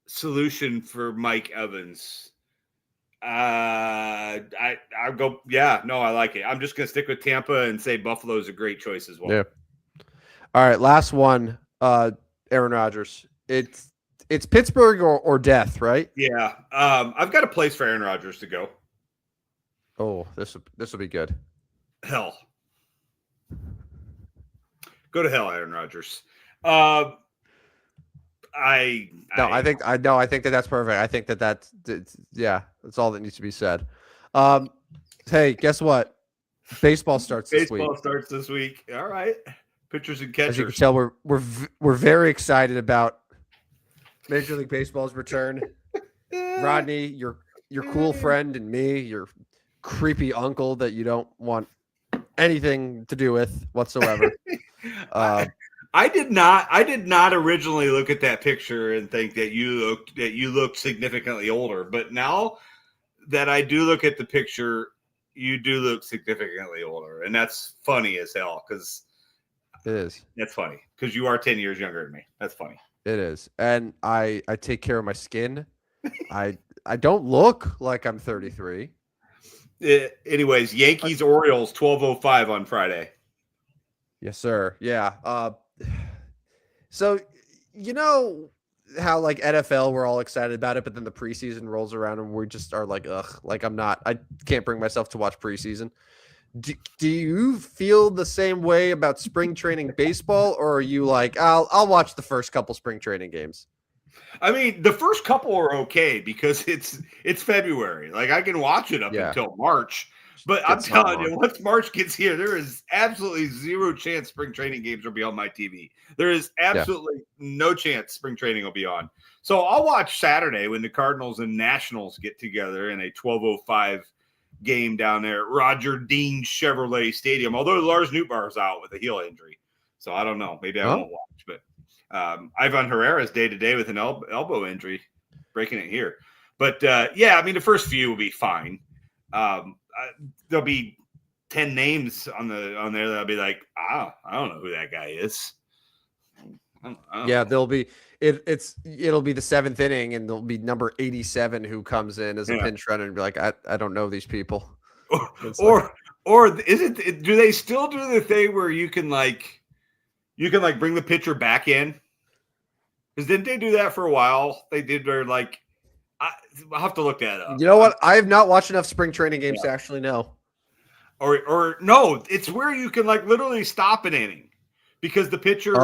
solution for Mike Evans. I'll go. Yeah, no, I like it. I'm just gonna stick with Tampa and say Buffalo is a great choice as well. Yeah. All right, last one. Aaron Rodgers. It's Pittsburgh or death, right? Yeah. I've got a place for Aaron Rodgers to go. Oh, this will be good. Hell. Go to hell, Aaron Rodgers. I think that's perfect. I think that's all that needs to be said. Hey, guess what? Baseball starts this week. Baseball starts this week. All right. Pitchers and catchers. As you can tell, we're very excited about Major League Baseball's return. Rodney, your cool friend, and me, your creepy uncle that you don't want anything to do with whatsoever. I did not originally look at that picture and think that you looked significantly older, but now that I do look at the picture, you do look significantly older, and that's funny as hell because it is. That's funny because you are 10 years younger than me. That's funny. It is, and I take care of my skin. I don't look like I'm 33. Anyways, Yankees Orioles 12:05 on Friday. Yes, sir. Yeah. So you know how like NFL we're all excited about it, but then the preseason rolls around and we just are like, ugh, like I can't bring myself to watch preseason. Do you feel the same way about spring training baseball, or are you like, I'll watch the first couple spring training games? I mean, the first couple are okay because it's February. Like I can watch it up until March. But I'm telling you, once March gets here, there is absolutely zero chance spring training games will be on my TV. There is absolutely no chance spring training will be on. So I'll watch Saturday when the Cardinals and Nationals get together in a 12:05 game down there at Roger Dean Chevrolet Stadium. Although Lars Nootbaar's out with a heel injury, so I don't know. Maybe I won't watch. But Ivan Herrera's day-to-day with an elbow injury, breaking it here. But I mean, the first few will be fine. There'll be 10 names on there that'll be like, I don't know who that guy is. There'll be it'll be the 7th inning and there'll be number 87 who comes in as a pinch runner and be like, I don't know these people. Or is it? Do they still do the thing where you can bring the pitcher back in? Because didn't they do that for a while? They did. They're like, I'll have to look that up. You know what? I have not watched enough spring training games to actually know. Or no, it's where you can like literally stop an inning because the pitcher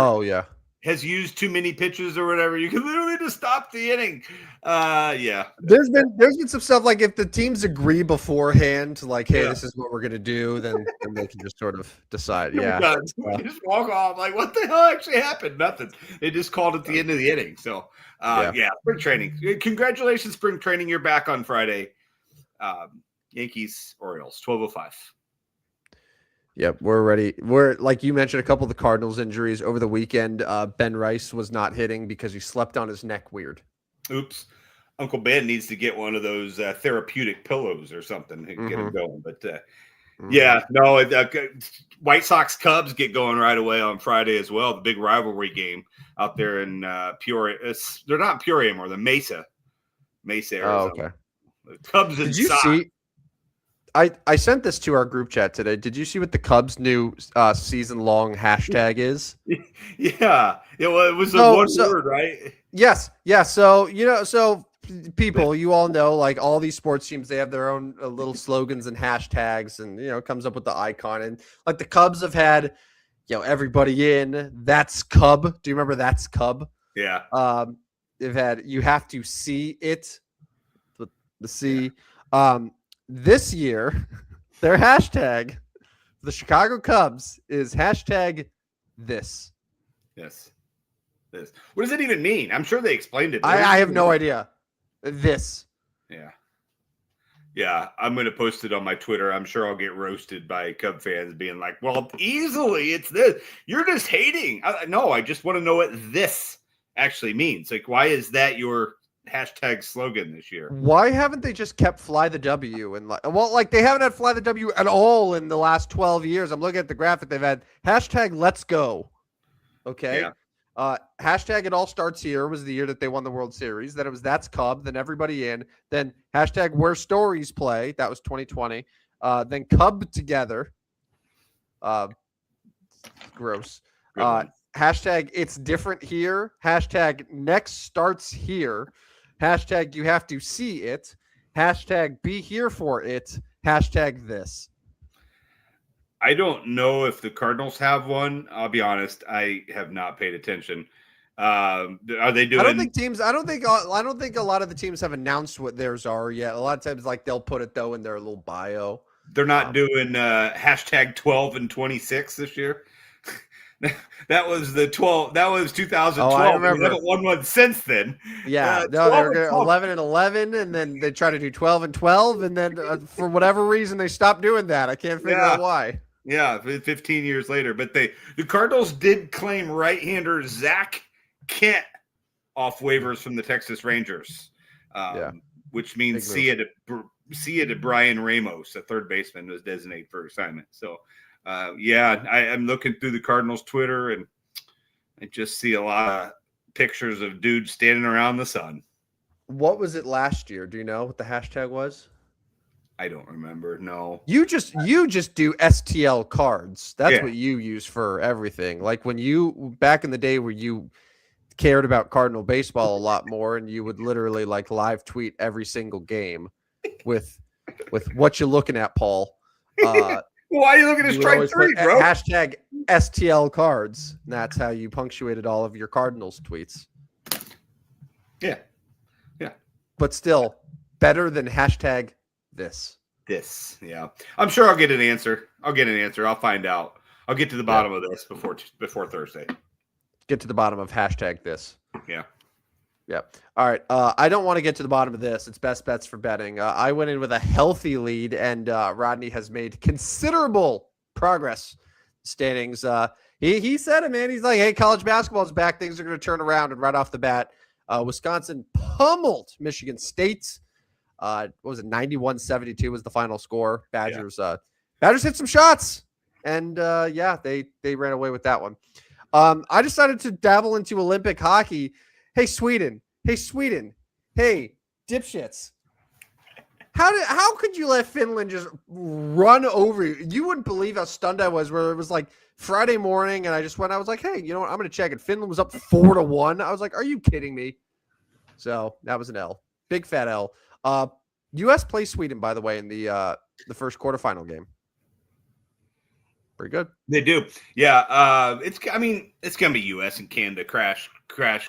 has used too many pitches or whatever. You can literally just stop the inning. There's been some stuff like if the teams agree beforehand, like, hey, this is what we're gonna do, then they can just sort of decide. Yeah, just walk off. Like, what the hell actually happened? Nothing. They just called at the end of the inning. So, spring training. Congratulations, spring training. You're back on Friday. Yankees Orioles 12:05. Yep, we're ready. We're like you mentioned a couple of the Cardinals injuries over the weekend. Ben Rice was not hitting because he slept on his neck weird. Oops. Uncle Ben needs to get one of those therapeutic pillows or something to get him going. But White Sox Cubs get going right away on Friday as well. The big rivalry game out there in Peoria. They're not Peoria anymore. The Mesa, Arizona. Oh, okay. The Cubs and Sox. I sent this to our group chat today. Did you see what the Cubs' new season-long hashtag is? Yeah. Well, it was the So- one so- word, right? Yes, yeah. So people, you all know, like all these sports teams, they have their own little slogans and hashtags, and it comes up with the icon. And like the Cubs have had, everybody in. That's Cub. Do you remember that's Cub? Yeah. They've had you have to see it. The C. This year, their hashtag, the Chicago Cubs, is hashtag this. Yes. This. What does it even mean? I'm sure they explained it. I have no idea. This. Yeah. Yeah. I'm going to post it on my Twitter. I'm sure I'll get roasted by Cub fans being like, well, easily it's this. You're just hating. No, I just want to know what this actually means. Like, why is that your hashtag slogan this year? Why haven't they just kept Fly the W? And they haven't had Fly the W at all in the last 12 years. I'm looking at the graphic. They've had hashtag Let's Go. Okay. Yeah. Hashtag It All Starts Here was the year that they won the World Series. Then it was That's Cub. Then Everybody In. Then hashtag Where Stories Play. That was 2020. Then Cub Together. Gross. Hashtag It's Different Here. Hashtag Next Starts Here. Hashtag You Have to See It. Hashtag Be Here for It. Hashtag This. I don't know if the Cardinals have one. I'll be honest. I have not paid attention. Are they doing? I don't think a lot of the teams have announced what theirs are yet. A lot of times, like they'll put it though in their little bio. They're not doing hashtag 12 and 26 this year. That was the 12. That was 2012. Oh, I remember. We haven't won one since then. Yeah, no, they were 11 and 11, and then they try to do 12 and 12, and then for whatever reason they stopped doing that. I can't figure out why. Yeah, 15 years later. But the Cardinals did claim right-hander Zach Kent off waivers from the Texas Rangers, which means see it to Brian Ramos, a third baseman, was designated for assignment. So, I'm looking through the Cardinals Twitter, and I just see a lot of pictures of dudes standing around the sun. What was it last year? Do you know what the hashtag was? I don't remember. No. You just do STL cards. That's what you use for everything. Like when you back in the day where you cared about Cardinal baseball a lot more, and you would literally like live tweet every single game with what you're looking at, Paul. Why are you looking at strike three, bro? Hashtag STL cards. And that's how you punctuated all of your Cardinals tweets. Yeah. But still, better than hashtag this. Yeah. I'm sure I'll get an answer. I'll find out. I'll get to the bottom of this before Thursday. Get to the bottom of hashtag this. Yeah. All right. I don't want to get to the bottom of this. It's best bets for betting. I went in with a healthy lead, and Rodney has made considerable progress. Standings. He said it, man. He's like, hey, college basketball is back. Things are going to turn around. And right off the bat, Wisconsin pummeled Michigan State. What was it? 91-72 was the final score. Badgers hit some shots, and they ran away with that one. I decided to dabble into Olympic hockey. Hey, Sweden. Hey, dipshits. How could you let Finland just run over you? You wouldn't believe how stunned I was, where it was like Friday morning, and I was like, hey, you know what? I'm going to check it. Finland was up 4-1. I was like, are you kidding me? So that was an L. Big fat L. U.S. plays Sweden, by the way, in the first quarterfinal game. Pretty good. They do. Yeah. It's going to be U.S. and Canada crash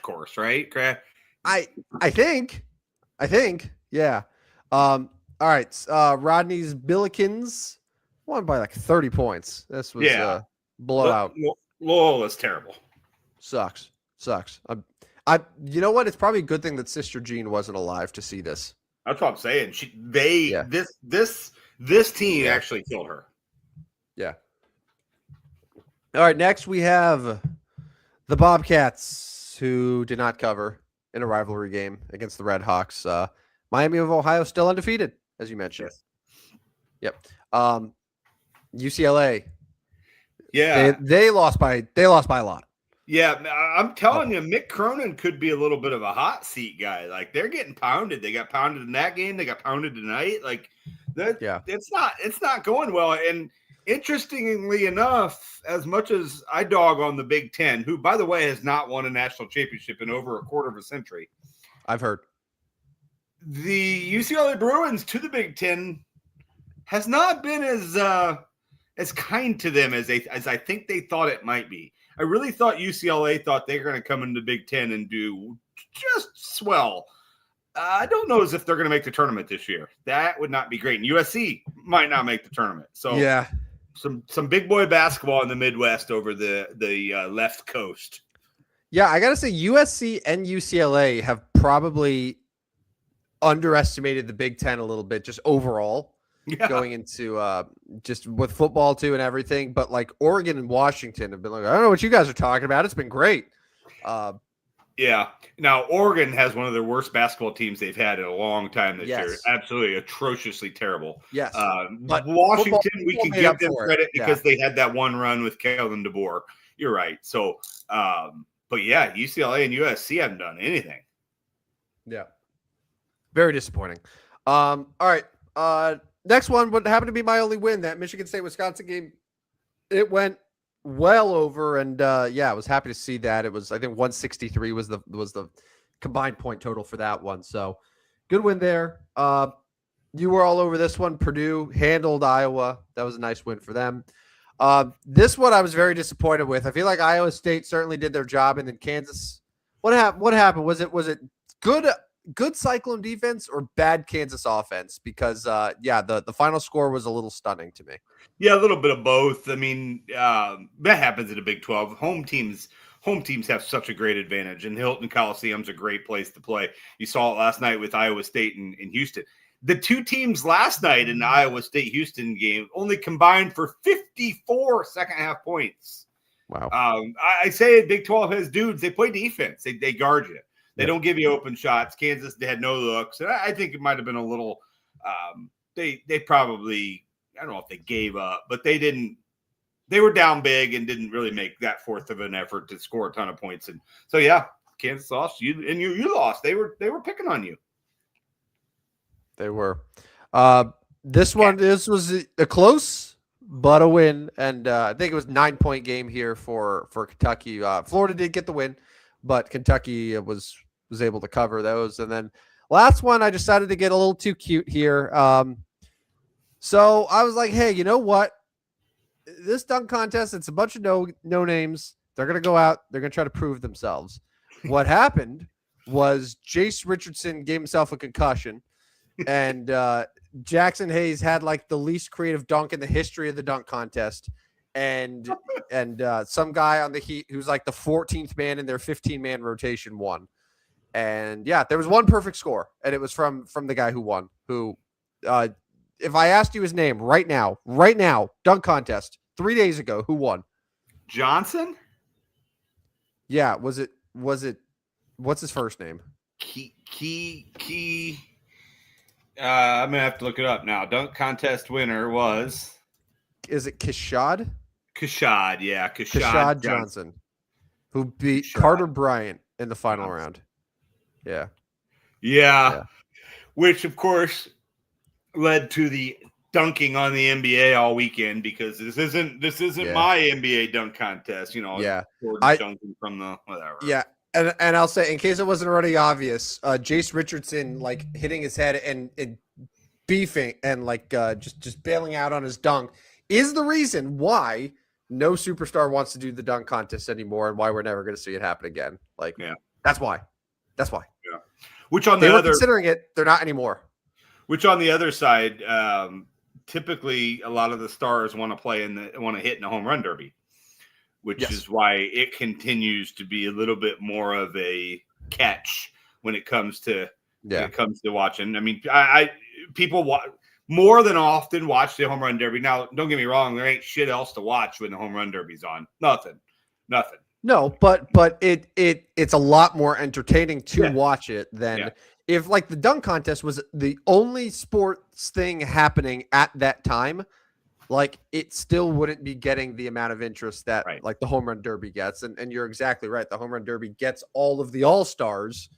course, right? I think. Yeah. All right. Rodney's Billikens won by like 30 points. This was a blowout. Lowell's terrible. Sucks. You know what? It's probably a good thing that Sister Jean wasn't alive to see this. That's what I'm saying. This team actually killed her. Yeah. All right. Next, we have the Bobcats, who did not cover in a rivalry game against the Red Hawks. Miami of Ohio still undefeated, as you mentioned. Yes. Yep. UCLA. Yeah. They lost by a lot. Yeah, I'm telling you, Mick Cronin could be a little bit of a hot seat guy. Like, they're getting pounded. They got pounded in that game. They got pounded tonight. Like, Yeah. It's not going well. And interestingly enough, as much as I dog on the Big Ten, who by the way has not won a national championship in over a quarter of a century, I've heard the UCLA Bruins to the Big Ten has not been as kind to them as I think they thought it might be. I really thought UCLA thought they were going to come into the Big Ten and do just swell. I don't know as if they're going to make the tournament this year. That would not be great. And USC might not make the tournament. So yeah. some big boy basketball in the Midwest over the left coast. Yeah, I gotta say USC and UCLA have probably underestimated the Big Ten a little bit, just overall. Yeah. Going into just with football too and everything, but like Oregon and Washington have been like, I don't know what you guys are talking about. It's been great. Yeah. Now Oregon has one of their worst basketball teams they've had in a long time this year. Absolutely atrociously terrible. Yes. But Washington, we can give them credit because they had that one run with Kellen DeBoer. You're right. So, but yeah, UCLA and USC haven't done anything. Yeah. Very disappointing. All right. Next one would happen to be my only win, that Michigan State-Wisconsin game. It went well over, and I was happy to see that. It was, I think, 163 was the combined point total for that one. So good win there. You were all over this one. Purdue handled Iowa. That was a nice win for them. This one I was very disappointed with. I feel like Iowa State certainly did their job, and then Kansas. What happened? Was it good Cyclone defense or bad Kansas offense? Because the final score was a little stunning to me. Yeah, a little bit of both. I mean, that happens in the Big 12. Home teams have such a great advantage, and Hilton Coliseum's a great place to play. You saw it last night with Iowa State and Houston. The two teams last night in the Iowa State-Houston game only combined for 54 second-half points. Wow. I say Big 12 has dudes. They play defense. They guard you. They don't give you open shots. Kansas, they had no looks. And I think it might have been a little they probably, I don't know if they gave up, but they didn't. They were down big and didn't really make that fourth of an effort to score a ton of points. And so, yeah, Kansas lost. You lost. They were picking on you. They were. This was a close but a win, and I think it was 9-point game here for Kentucky. Florida did get the win, but Kentucky was able to cover those. And then last one, I decided to get a little too cute here. So I was like, hey, you know what? This dunk contest, it's a bunch of no names. They're going to go out. They're going to try to prove themselves. What happened was Jace Richardson gave himself a concussion, and Jackson Hayes had like the least creative dunk in the history of the dunk contest. And some guy on the Heat who's like the 14th man in their 15-man rotation won. And yeah, there was one perfect score, and it was from the guy who won. Who, if I asked you his name right now, dunk contest 3 days ago, who won? Johnson? Yeah, was it? What's his first name? Key. I'm gonna have to look it up now. Dunk contest winner was. Is it Kashad? Kashad, yeah. Kashad Johnson, who beat Carter Bryant in the final round. Yeah. Which, of course, led to the dunking on the NBA all weekend, because this isn't my NBA dunk contest, dunking from the whatever. Yeah. And I'll say, in case it wasn't already obvious, Jace Richardson like hitting his head and beefing and like just bailing out on his dunk is the reason why no superstar wants to do the dunk contest anymore, and why we're never going to see it happen again. Like, that's why. Yeah. Which on they the were other, considering it, they're not anymore. Which on the other side, typically a lot of the stars want to hit in the home run derby, which is why it continues to be a little bit more of a catch when it comes to watching. I mean, people more than often watch the home run derby. Now, don't get me wrong, there ain't shit else to watch when the home run derby's on. Nothing. No, but it's a lot more entertaining to watch it than if like the dunk contest was the only sports thing happening at that time. Like, it still wouldn't be getting the amount of interest that like the home run derby gets. And you're exactly right. The home run derby gets all of the all-stars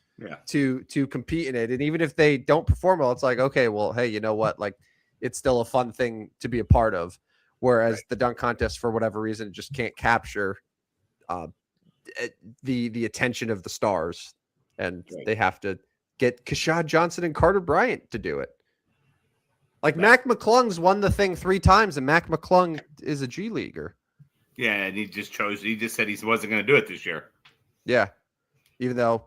to compete in it. And even if they don't perform well, it's like, okay, well, hey, you know what? Like, it's still a fun thing to be a part of. Whereas the dunk contest, for whatever reason, just can't capture the attention of the stars, and they have to get Kashad Johnson and Carter Bryant to do it. Like Mac McClung's won the thing 3 times, and Mac McClung is a G leaguer. Yeah, and he just said he wasn't going to do it this year. Yeah, even though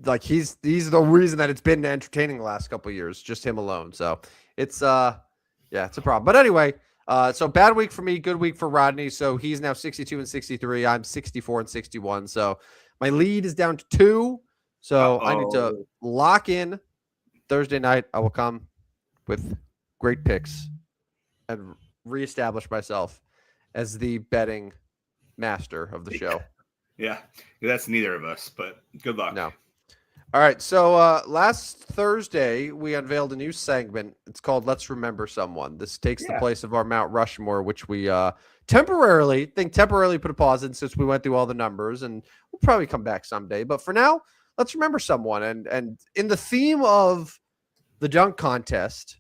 like he's the reason that it's been entertaining the last couple of years, just him alone. So it's it's a problem. But anyway, so bad week for me, good week for Rodney. So he's now 62 and 63. I'm 64 and 61. So my lead is down to 2. So I need to lock in Thursday night. I will come with great picks and reestablish myself as the betting master of the show. Yeah, that's neither of us, but good luck. No. All right, so last Thursday, we unveiled a new segment. It's called Let's Remember Someone. This takes the place of our Mount Rushmore, which we temporarily put a pause in since we went through all the numbers, and we'll probably come back someday. But for now, let's remember someone. And in the theme of the dunk contest,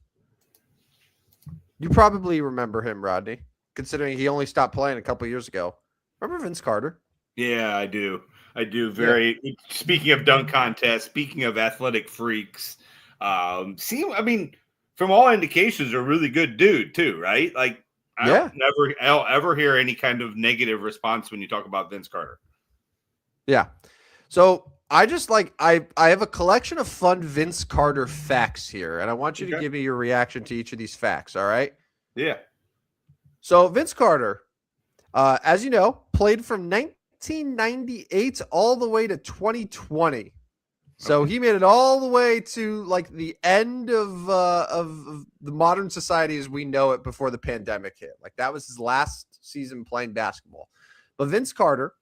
you probably remember him, Rodney, considering he only stopped playing a couple of years ago. Remember Vince Carter? Yeah, I do. Speaking of dunk contests, speaking of athletic freaks, from all indications, a really good dude too, right? Like, I don't ever hear any kind of negative response when you talk about Vince Carter. Yeah. So I just I have a collection of fun Vince Carter facts here, and I want you to give me your reaction to each of these facts. All right? Yeah. So Vince Carter, as you know, played from 1998 all the way to 2020. So he made it all the way to like the end of the modern society as we know it before the pandemic hit. Like that was his last season playing basketball. But Vince Carter,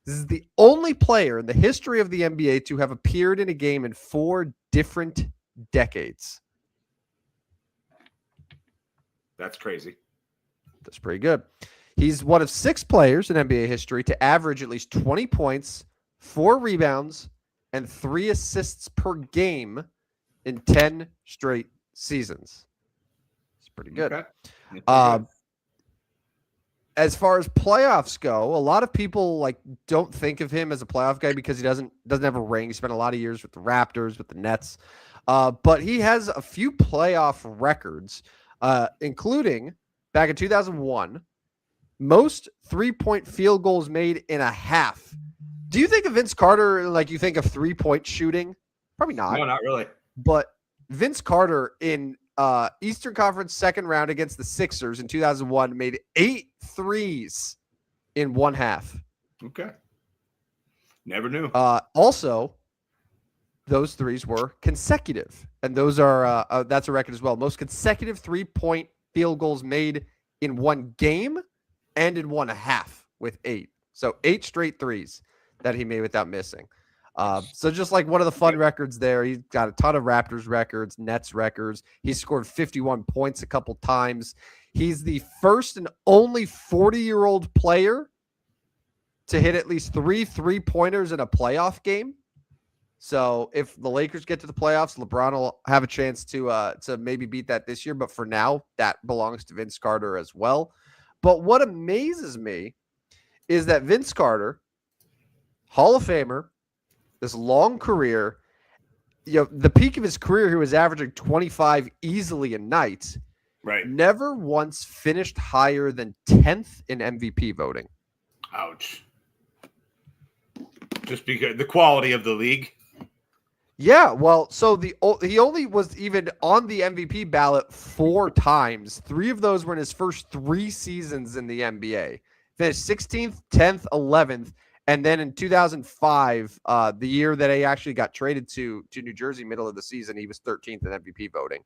this is the only player in the history of the NBA to have appeared in a game in 4 different decades. That's crazy. That's pretty good. He's one of 6 players in NBA history to average at least 20 points, 4 rebounds, and 3 assists per game in 10 straight seasons. It's pretty good. Okay. As far as playoffs go, a lot of people don't think of him as a playoff guy because he doesn't have a ring. He spent a lot of years with the Raptors, with the Nets, but he has a few playoff records, including back in 2001, most 3-point field goals made in a half. Do you think of Vince Carter like you think of 3-point shooting? Probably not. No, not really. But Vince Carter in Eastern Conference second round against the Sixers in 2001 made 8 threes in one half. Okay. Never knew. Also, those threes were consecutive. And those are that's a record as well. Most consecutive 3-point field goals made in one game and in one half with 8. So 8 straight threes that he made without missing. So just like one of the fun records there, he's got a ton of Raptors records, Nets records. He scored 51 points a couple times. He's the first and only 40-year-old player to hit at least 3 3-pointers in a playoff game. So if the Lakers get to the playoffs, LeBron will have a chance to maybe beat that this year. But for now, that belongs to Vince Carter as well. But what amazes me is that Vince Carter, Hall of Famer, this long career, the peak of his career, he was averaging 25 easily a night. Right. Never once finished higher than 10th in MVP voting. Ouch. Just because the quality of the league. Yeah, well, so he only was even on the MVP ballot 4 times. 3 of those were in his first 3 seasons in the NBA. Finished 16th, 10th, 11th. And then in 2005, the year that he actually got traded to New Jersey, middle of the season, he was 13th in MVP voting.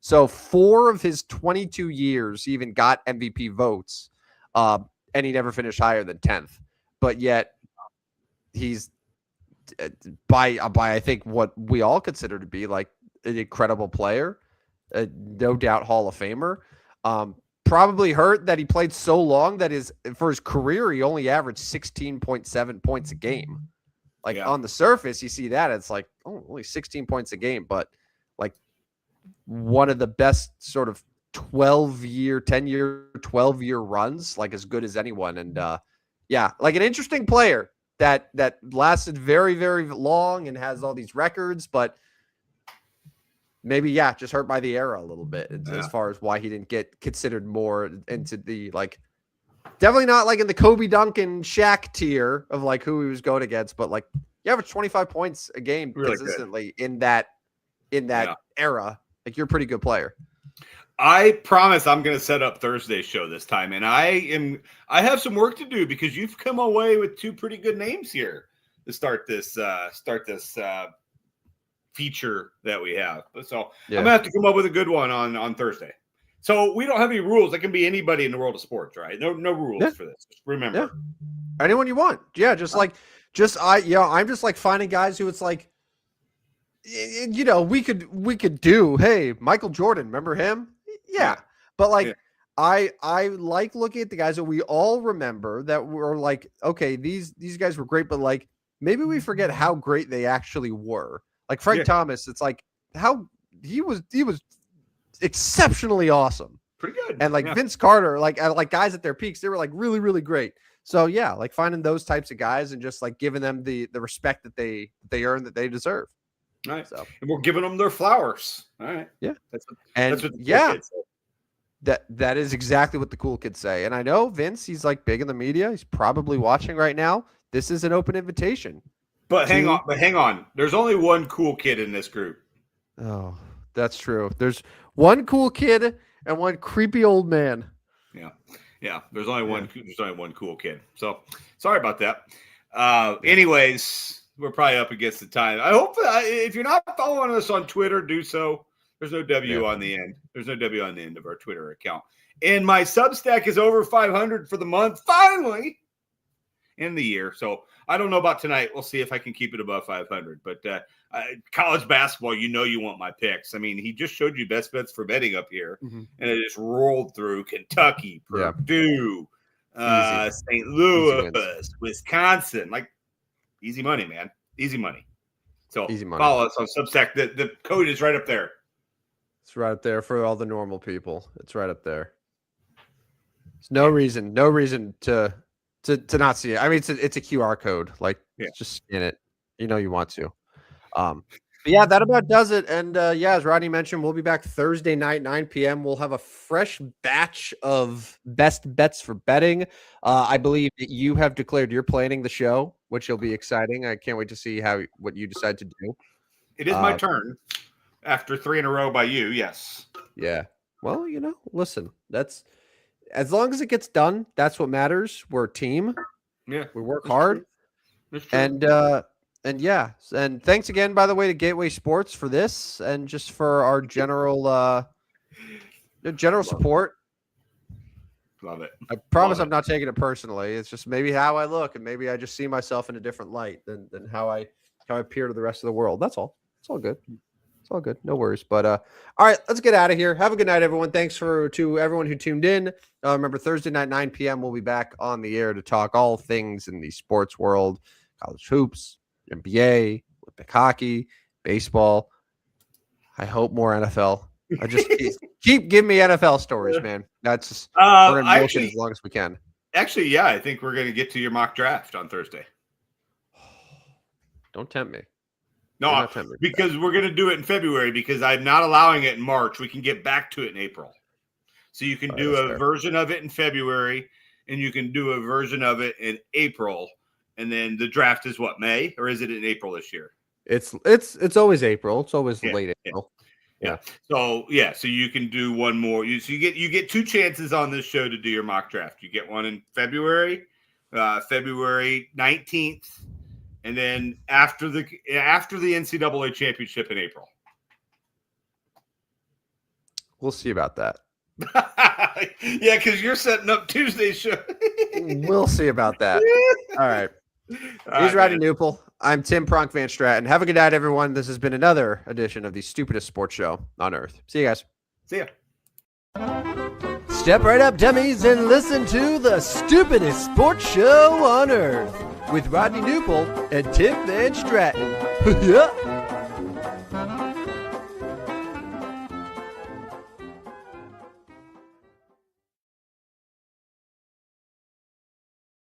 So 4 of his 22 years, he even got MVP votes, and he never finished higher than 10th. But yet, he's by I think what we all consider to be like an incredible player, no doubt Hall of Famer. Probably hurt that he played so long that for his career, he only averaged 16.7 points a game. On the surface, you see that it's like, only 16 points a game, but like one of the best sort of 12-year, 10-year, 12-year runs, like as good as anyone. And yeah, like an interesting player that lasted very, very long and has all these records, but maybe, yeah, just hurt by the era a little bit as far as why he didn't get considered more into the, like, definitely not like in the Kobe Duncan Shaq tier of like who he was going against, but like you average 25 points a game really consistently good. in that era. Like, you're a pretty good player. I promise I'm going to set up Thursday's show this time, and I have some work to do because you've come away with two pretty good names here to start this feature that we have. So I'm gonna have to come up with a good one on Thursday. So we don't have any rules. It can be anybody in the world of sports, right? No rules for this. Just remember, anyone you want. Yeah, I'm just like finding guys who it's like, you know, we could do. Hey, Michael Jordan, remember him? Yeah. But like, I like looking at the guys that we all remember that were like, okay, these guys were great, but like maybe we forget how great they actually were. Like Frank Thomas, it's like how he was exceptionally awesome. Pretty good. And like Vince Carter, like guys at their peaks, they were like really, really great. So yeah, like finding those types of guys and just like giving them the respect that they earn, that they deserve. All right. So, and we're giving them their flowers. All right. Yeah. That's what that is exactly what the cool kids say. And I know Vince, he's like big in the media. He's probably watching right now. This is an open invitation. But hang on. There's only one cool kid in this group. Oh, that's true. There's one cool kid and one creepy old man. Yeah. There's only one cool kid. So sorry about that. Anyways, we're probably up against the time. I hope if you're not following us on Twitter, do so. There's no W on the end. There's no W on the end of our Twitter account. And my Substack is over 500 for the month, finally, in the year. So I don't know about tonight. We'll see if I can keep it above 500. But college basketball, you know you want my picks. I mean, he just showed you best bets for betting up here, and it just rolled through Kentucky, Purdue, St. Louis, Wisconsin. Like, easy money, man. Easy money. So easy money. Follow us on Substack. The code is right up there. It's right up there for all the normal people. It's right up there. There's no reason to not see it. I mean, it's a QR code. Like, just scan it. You know you want to. But yeah, that about does it. And as Rodney mentioned, we'll be back Thursday night, 9 p.m. We'll have a fresh batch of best bets for betting. I believe that you have declared you're planning the show, which will be exciting. I can't wait to see what you decide to do. It is my turn after 3 in a row by you. Yes. Yeah. Well, you know, listen, that's as long as it gets done, that's what matters. We're a team. Yeah. We work hard. That's true. And and thanks again, by the way, to Gateway Sports for this and just for our general support. Love it. I promise I'm not taking it personally. It's just maybe how I look, and maybe I just see myself in a different light than how I appear to the rest of the world. That's all. It's all good. It's all good. No worries. But all right, let's get out of here. Have a good night, everyone. Thanks to everyone who tuned in. Remember, Thursday night, 9 p.m. we'll be back on the air to talk all things in the sports world, college hoops, NBA, Olympic hockey, baseball. I hope more NFL. I just keep giving me NFL stories, man. That's just we're in motion as long as we can. Actually, yeah, I think we're going to get to your mock draft on Thursday. Don't tempt me. No, because we're going to do it in February because I'm not allowing it in March. We can get back to it in April. So you can do a version of it in February, and you can do a version of it in April. And then the draft is what, May, or is it in April this year? It's always April. It's always late April. Yeah. So you can do one more. You get 2 chances on this show to do your mock draft. You get one in February, February 19th, and then after the NCAA championship in April. We'll see about that. Yeah, because you're setting up Tuesday's show. We'll see about that. All right. He's Rodney Newpel. I'm Tim Pronk Van Straten. Have a good night, everyone. This has been another edition of the Stupidest Sports Show on Earth. See you guys. See ya. Step right up, dummies, and listen to the Stupidest Sports Show on Earth with Rodney Newpel and Tim Van Straten. Yeah.